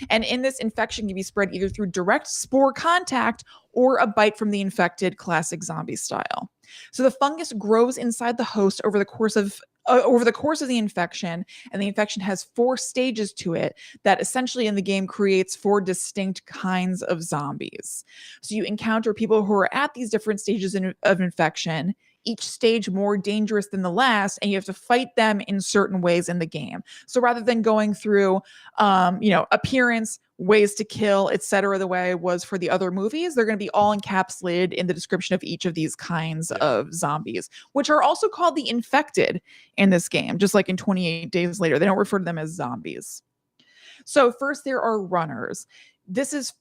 And in this, infection can be spread either through direct spore contact or a bite from the infected, classic zombie style. So the fungus grows inside the host over the course of the infection, and the infection has 4 stages to it that essentially in the game creates 4 distinct kinds of zombies. So you encounter people who are at these different stages of infection, each stage more dangerous than the last, and you have to fight them in certain ways in the game. So rather than going through, appearance, ways to kill, etc., the way it was for the other movies, they're going to be all encapsulated in the description of each of these kinds of zombies, which are also called the infected in this game, just like in 28 Days Later. They don't refer to them as zombies. So first there are runners. This is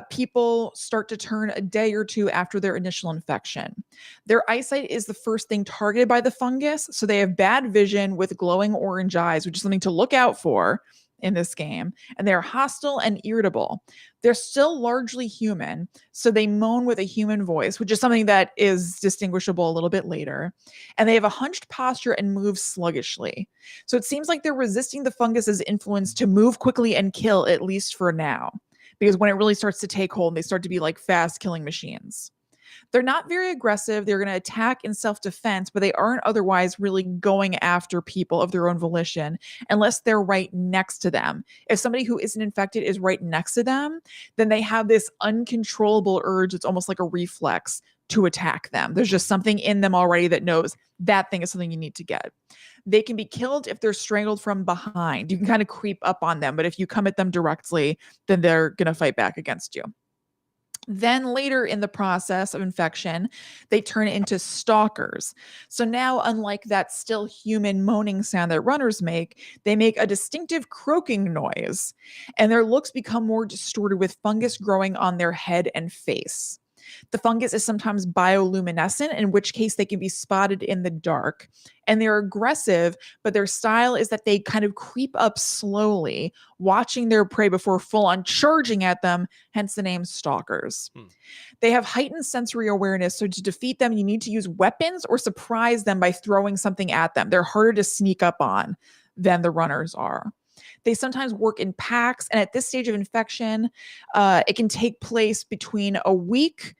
people start to turn a day or two after their initial infection. Their eyesight is the first thing targeted by the fungus, so they have bad vision with glowing orange eyes, which is something to look out for in this game, and they're hostile and irritable. They're still largely human, so they moan with a human voice, which is something that is distinguishable a little bit later. And they have a hunched posture and move sluggishly. So it seems like they're resisting the fungus's influence to move quickly and kill, at least for now. Because when it really starts to take hold, they start to be like fast killing machines. They're not very aggressive. They're going to attack in self-defense, but they aren't otherwise really going after people of their own volition unless they're right next to them. If somebody who isn't infected is right next to them, then they have this uncontrollable urge. It's almost like a reflex to attack them. There's just something in them already that knows that thing is something you need to get. They can be killed if they're strangled from behind. You can kind of creep up on them, but if you come at them directly, then they're going to fight back against you. Then later in the process of infection, they turn into stalkers. So now, unlike that still human moaning sound that runners make, they make a distinctive croaking noise, and their looks become more distorted with fungus growing on their head and face. The fungus is sometimes bioluminescent, in which case they can be spotted in the dark. And they're aggressive, but their style is that they kind of creep up slowly, watching their prey before full on charging at them, hence the name stalkers. They have heightened sensory awareness, so to defeat them, you need to use weapons or surprise them by throwing something at them. They're harder to sneak up on than the runners are. They sometimes work in packs, and at this stage of infection, it can take place between a week.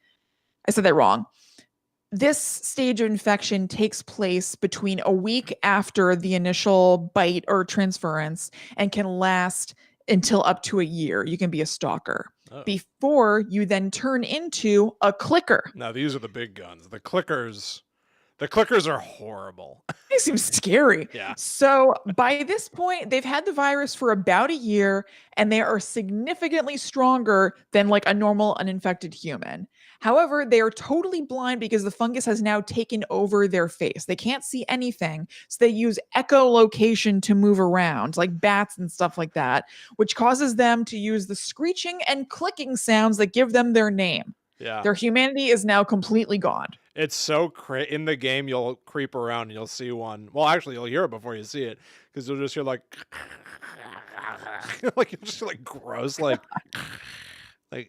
I said that wrong. This stage of infection takes place between a week after the initial bite or transference and can last until up to a year. You can be a stalker before you then turn into a clicker. Now, these are the big guns. The clickers are horrible. They seem scary. Yeah. So by this point, they've had the virus for about a year, and they are significantly stronger than like a normal uninfected human. However, they are totally blind because the fungus has now taken over their face. They can't see anything, so they use echolocation to move around, like bats and stuff like that, which causes them to use the screeching and clicking sounds that give them their name. Yeah. Their humanity is now completely gone. It's so in the game, you'll creep around and you'll see one. Well, actually, you'll hear it before you see it, because you'll just hear like, like you'll just hear like gross, like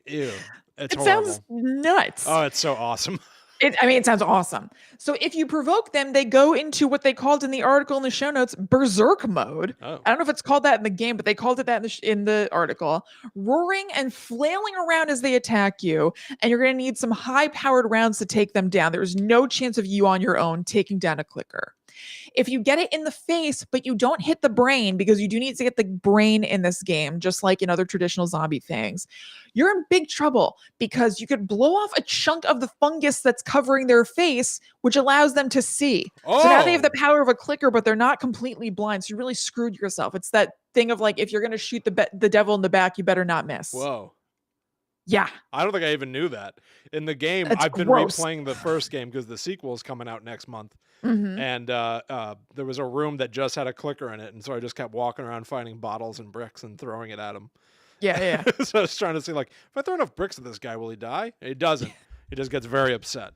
ew. It's horrible. Sounds nuts. Oh, it's so awesome. It sounds awesome. So if you provoke them, they go into what they called in the article in the show notes, berserk mode. Oh. I don't know if it's called that in the game, but they called it that in the article. Roaring and flailing around as they attack you, and you're going to need some high-powered rounds to take them down. There's no chance of you on your own taking down a clicker. If you get it in the face, but you don't hit the brain, because you do need to get the brain in this game, just like in other traditional zombie things, you're in big trouble, because you could blow off a chunk of the fungus that's covering their face, which allows them to see. So now they have the power of a clicker, but they're not completely blind. So you really screwed yourself. It's that thing of like, if you're going to shoot the devil in the back, you better not miss. Whoa. Yeah. I don't think I even knew that. In the game, I've been replaying the first game because the sequel is coming out next month. Mm-hmm. And there was a room that just had a clicker in it. And so I just kept walking around finding bottles and bricks and throwing it at him. Yeah. So I was trying to see, like, if I throw enough bricks at this guy, will he die? He doesn't. He just gets very upset.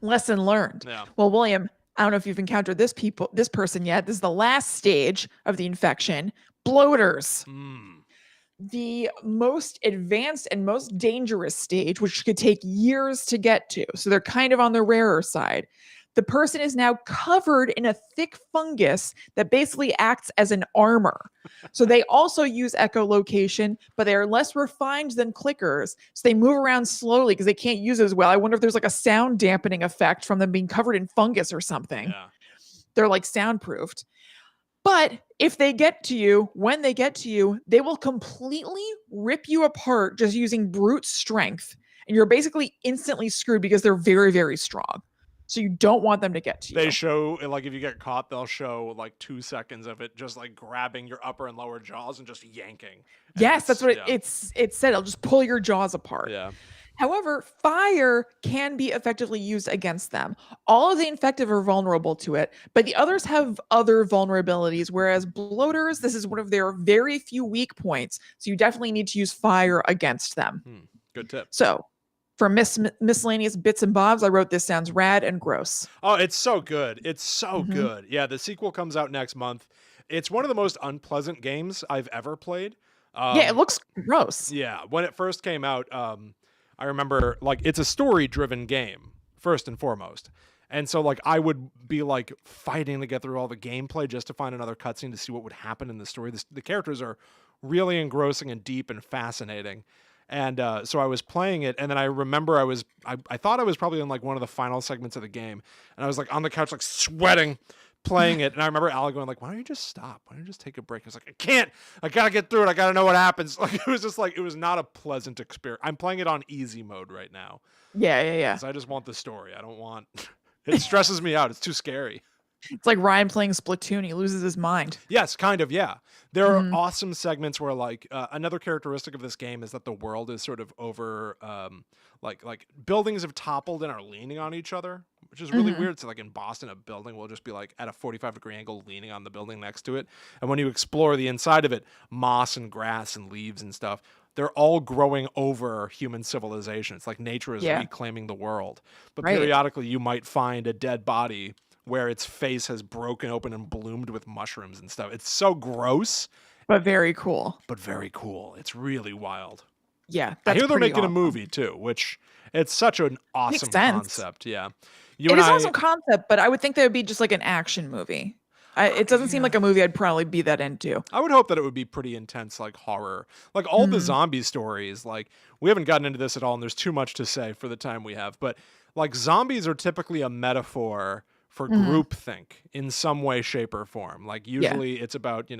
Lesson learned. Yeah. Well, William, I don't know if you've encountered this person yet. This is the last stage of the infection. Bloaters. The most advanced and most dangerous stage, which could take years to get to. So they're kind of on the rarer side. The person is now covered in a thick fungus that basically acts as an armor. So they also use echolocation, but they are less refined than clickers. So they move around slowly because they can't use it as well. I wonder if there's like a sound dampening effect from them being covered in fungus or something. Yeah. They're like soundproofed. But if they get to you, when they get to you, they will completely rip you apart just using brute strength. And you're basically instantly screwed because they're very, very strong. So you don't want them to get to you. They show, like, if you get caught, they'll show like 2 seconds of it just like grabbing your upper and lower jaws and just yanking. And yes, that's what it said. It'll just pull your jaws apart. Yeah. However, fire can be effectively used against them. All of the infected are vulnerable to it, but the others have other vulnerabilities, whereas bloaters, this is one of their very few weak points. So you definitely need to use fire against them. Good tip. So for miscellaneous bits and bobs, I wrote this sounds rad and gross. Oh, it's so good. It's so good. Yeah, the sequel comes out next month. It's one of the most unpleasant games I've ever played. Yeah, it looks gross. Yeah, when it first came out, I remember, like, it's a story-driven game, first and foremost. And so, like, I would be, like, fighting to get through all the gameplay just to find another cutscene to see what would happen in the story. The characters are really engrossing and deep and fascinating. And so I was playing it, and then I remember I thought I was probably in, like, one of the final segments of the game. And I was, like, on the couch, like, sweating, playing it. And I remember Allie going, like, why don't you just stop? Why don't you just take a break? I was like, I can't. I got to get through it. I got to know what happens. Like, it was just like, it was not a pleasant experience. I'm playing it on easy mode right now. Yeah. So I just want the story. I don't want, it stresses me out. It's too scary. It's like Ryan playing Splatoon. He loses his mind. Yes, kind of, yeah. There are awesome segments where, like, another characteristic of this game is that the world is sort of over, like buildings have toppled and are leaning on each other, which is really weird. So, like, in Boston, a building will just be, like, at a 45-degree angle leaning on the building next to it. And when you explore the inside of it, moss and grass and leaves and stuff, they're all growing over human civilization. It's like nature is reclaiming the world. But periodically, you might find a dead body where its face has broken open and bloomed with mushrooms and stuff. It's so gross. But very cool. It's really wild. Yeah. I hear they're making a movie too, which it's such an awesome concept. Yeah. It is an awesome concept, but I would think that would be just like an action movie. It doesn't seem like a movie I'd probably be that into. I would hope that it would be pretty intense, like horror. Like all the zombie stories, like we haven't gotten into this at all, and there's too much to say for the time we have, but like zombies are typically a metaphor for groupthink in some way, shape, or form. Like usually it's about,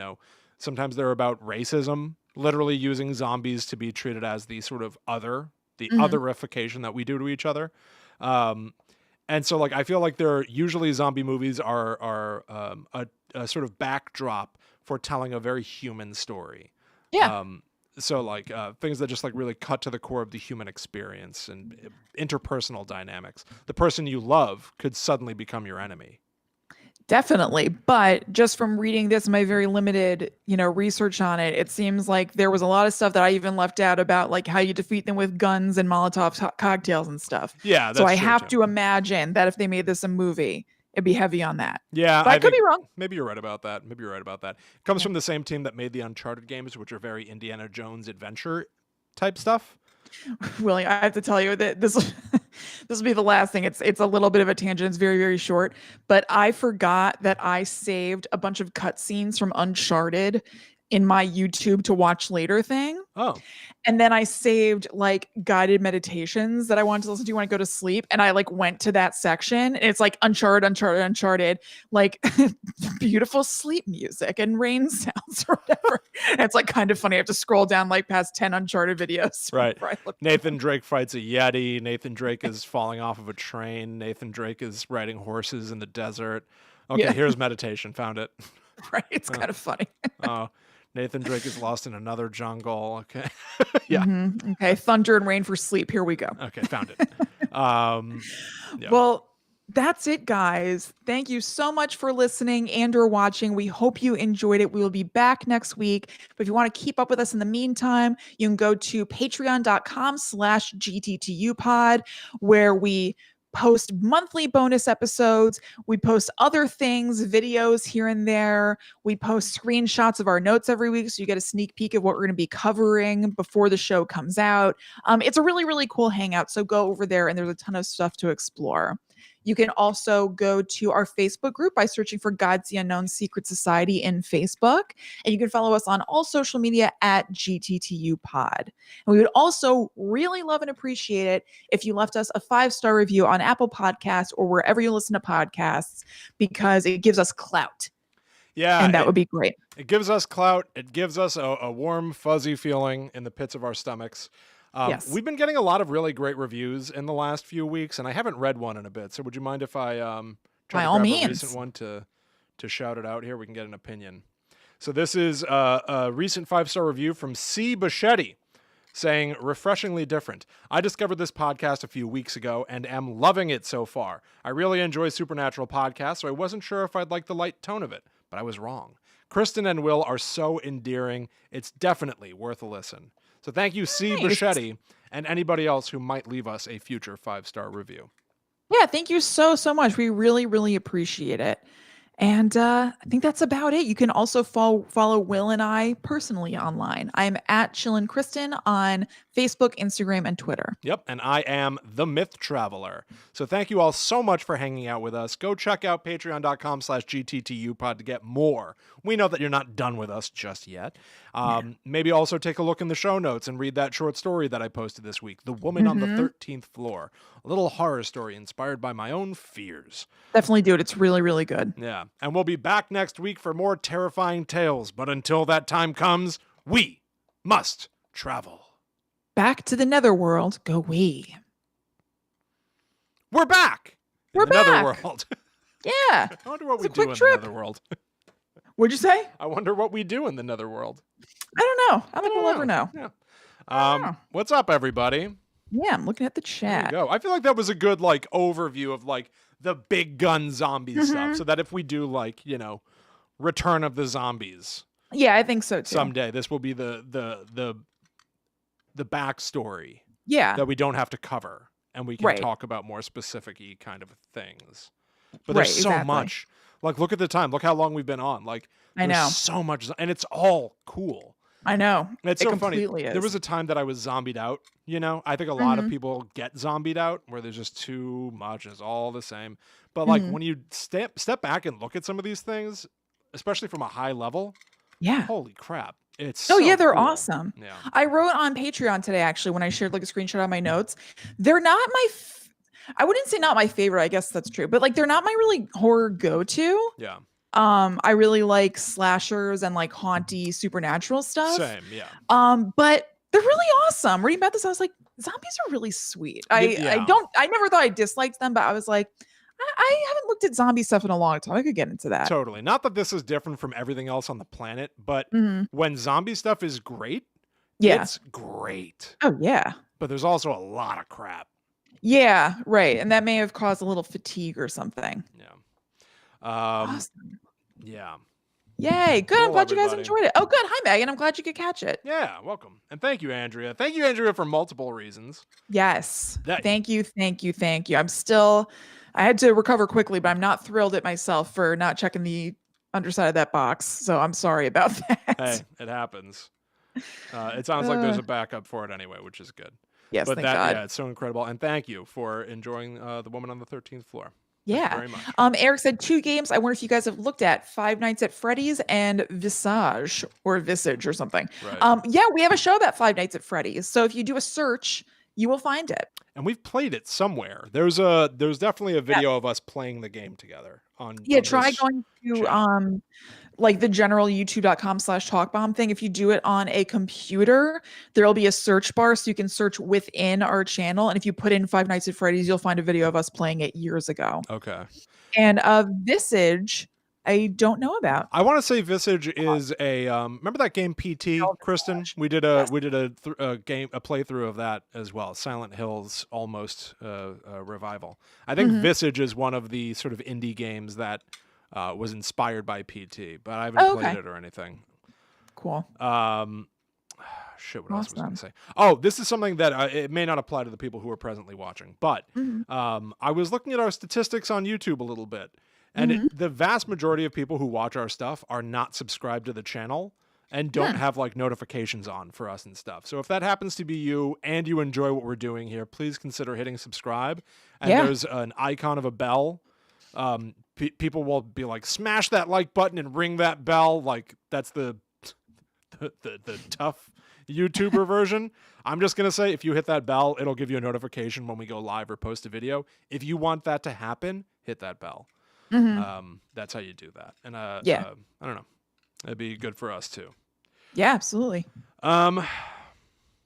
sometimes they're about racism, literally using zombies to be treated as the sort of other, the otherification that we do to each other. And so like, I feel like usually zombie movies are a sort of backdrop for telling a very human story. Yeah. So like things that just like really cut to the core of the human experience and interpersonal dynamics. The person you love could suddenly become your enemy. Definitely. But just from reading this, my very limited, research on it, it seems like there was a lot of stuff that I even left out about like how you defeat them with guns and Molotov cocktails and stuff. Yeah. That's so I have to imagine that if they made this a movie, it'd be heavy on that. Yeah. But I could be wrong. Maybe you're right about that. It comes from the same team that made the Uncharted games, which are very Indiana Jones adventure type stuff. Willie, I have to tell you that this will be the last thing. It's a little bit of a tangent. It's very, very short. But I forgot that I saved a bunch of cutscenes from Uncharted in my YouTube to watch later thing. Oh. And then I saved like guided meditations that I wanted to listen to when I go to sleep. And I like went to that section and it's like Uncharted, like beautiful sleep music and rain sounds or whatever. And it's like kind of funny. I have to scroll down like past 10 Uncharted videos. Right. Nathan Drake fights a Yeti. Nathan Drake is falling off of a train. Nathan Drake is riding horses in the desert. Okay, here's meditation. Found it. Right. It's kind of funny. Oh. Nathan Drake is lost in another jungle. Okay. Okay. Thunder and rain for sleep. Here we go. Okay. Found it. Well, that's it, guys. Thank you so much for listening and or watching. We hope you enjoyed it. We will be back next week. But if you want to keep up with us in the meantime, you can go to patreon.com/GTTU pod, where we post monthly bonus episodes. We post other things, videos here and there. We post screenshots of our notes every week, so you get a sneak peek of what we're going to be covering before the show comes out. It's a really, really cool hangout, so go over there and there's a ton of stuff to explore. You can also go to our Facebook group by searching for God's the Unknown Secret Society in Facebook. And you can follow us on all social media at GTTU Pod. And we would also really love and appreciate it if you left us a 5-star review on Apple Podcasts or wherever you listen to podcasts, because it gives us clout. Yeah. And that would be great. It gives us clout. It gives us a warm, fuzzy feeling in the pits of our stomachs. Yes. We've been getting a lot of really great reviews in the last few weeks, and I haven't read one in a bit. So would you mind if I try to grab a recent one to shout it out here? We can get an opinion. So this is a recent 5-star review from C. Bichetti saying, refreshingly different. I discovered this podcast a few weeks ago and am loving it so far. I really enjoy supernatural podcasts, so I wasn't sure if I'd like the light tone of it, but I was wrong. Kristen and Will are so endearing. It's definitely worth a listen. So thank you, C. Bichetti, and anybody else who might leave us a future 5-star review. Yeah, thank you so much. We really, really appreciate it. And I think that's about it. You can also follow Will and I personally online. I'm at Chillin' Kristen on Facebook, Instagram, and Twitter. Yep, and I am The Myth Traveler. So thank you all so much for hanging out with us. Go check out patreon.com/GTTUpod to get more. We know that you're not done with us just yet. Maybe also take a look in the show notes and read that short story that I posted this week, The Woman on the 13th Floor. A little horror story inspired by my own fears. Definitely do it. It's really, really good. Yeah, and we'll be back next week for more terrifying tales. But until that time comes, we must travel. Back to the netherworld go we. We're back. We're in the back. netherworld. Yeah. I wonder what It's we a do quick in trip. the netherworld. What'd you say? I wonder what we do in the netherworld. I don't know. I don't think we'll ever know. Yeah. What's up, everybody? Yeah, I'm looking at the There you chat. go. I feel like that was a good like overview of like the big gun zombie stuff. So that if we do like, Return of the Zombies. Yeah, I think so too. Someday this will be the backstory. Yeah. That we don't have to cover and we can talk about more specific-y kind of things. But there's so much. Like look at the time. Look how long we've been on. Like there's so much and it's all cool. I know. And it's so funny. Is. There was a time that I was zombied out, I think a lot of people get zombied out where there's just too much. It's all the same. But like when you step back and look at some of these things, especially from a high level, holy crap. It's they're cool. Awesome. Yeah. I wrote on Patreon today, actually, when I shared like a screenshot of my notes. They're not I wouldn't say not my favorite. I guess that's true. But like, they're not my really horror go-to. Yeah. I really like slashers and like haunty supernatural stuff. Same, yeah. But they're really awesome. Reading about this, I was like, zombies are really sweet. I never thought I disliked them, but I was like, I haven't looked at zombie stuff in a long time. I could get into that. Totally. Not that this is different from everything else on the planet, but when zombie stuff is great, it's great. Oh, yeah. But there's also a lot of crap. Yeah, right. And that may have caused a little fatigue or something. Yeah. Awesome. Yeah. Yay. Good. Cool, I'm glad you guys everybody. enjoyed it. Oh, good. Hi, Megan. I'm glad you could catch it. Yeah, welcome. And thank you, Andrea. Thank you, Andrea, for multiple reasons. Yes. Thank you. I had to recover quickly, but I'm not thrilled at myself for not checking the underside of that box. So I'm sorry about that. Hey, it happens. It sounds like there's a backup for it anyway, which is good. Yes, but thank God. Yeah, it's so incredible. And thank you for enjoying The Woman on the 13th Floor. Yeah. Thank you very much. Eric said 2 games. I wonder if you guys have looked at Five Nights at Freddy's and Visage or Visage or something. Right. Yeah, we have a show about Five Nights at Freddy's. So if you do a search, you will find it. And we've played it somewhere. There's definitely a video of us playing the game together on. Yeah, try going to like the general youtube.com/talkbomb thing. If you do it on a computer, there'll be a search bar so you can search within our channel. And if you put in Five Nights at Freddy's, you'll find a video of us playing it years ago. Okay. And Visage, I don't know about. I want to say Visage is a remember that game PT, Kristen? We did a playthrough of that as well. Silent Hill's almost revival. I think Visage is one of the sort of indie games that was inspired by PT, but I haven't played it or anything. Cool. Shit, what else was I going to say? Oh, this is something that it may not apply to the people who are presently watching, but I was looking at our statistics on YouTube a little bit, and the vast majority of people who watch our stuff are not subscribed to the channel and don't have like notifications on for us and stuff. So if that happens to be you and you enjoy what we're doing here, please consider hitting subscribe. And there's an icon of a bell. People will be like, smash that like button and ring that bell. Like that's the tough YouTuber version. I'm just going to say, if you hit that bell, it'll give you a notification when we go live or post a video. If you want that to happen, hit that bell. That's how you do that. And I don't know. It'd be good for us too. Yeah, absolutely.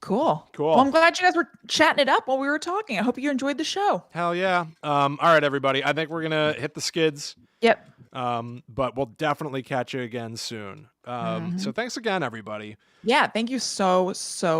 Cool. Well, I'm glad you guys were chatting it up while we were talking. I hope you enjoyed the show. Hell yeah. All right, everybody. I think we're going to hit the skids. Yep. But we'll definitely catch you again soon. So thanks again, everybody. Yeah, thank you so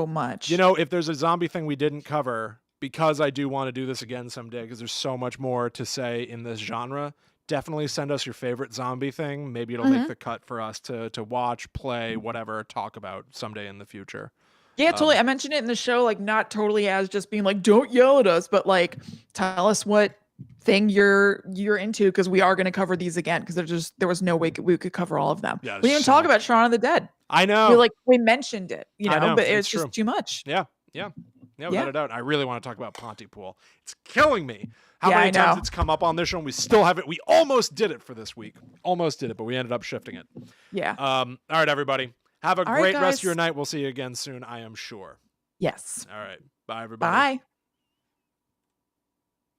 much. If there's a zombie thing we didn't cover, because I do want to do this again someday, because there's so much more to say in this genre, definitely send us your favorite zombie thing. Maybe it'll make the cut for us to watch, play, whatever, talk about someday in the future. Yeah, totally. I mentioned it in the show, like not totally as just being like, don't yell at us, but like tell us what thing you're into, because we are going to cover these again, because there was no way we could cover all of them. Yeah, we didn't talk about Shaun of the Dead. I know. We mentioned it, but it's just too much. Yeah, without a doubt. I really want to talk about Pontypool. It's killing me how many times it's come up on this show and we still have it. We almost did it for this week. Almost did it, but we ended up shifting it. Yeah. All right, everybody. Have a great rest of your night. We'll see you again soon, I am sure. Yes. All right. Bye, everybody. Bye.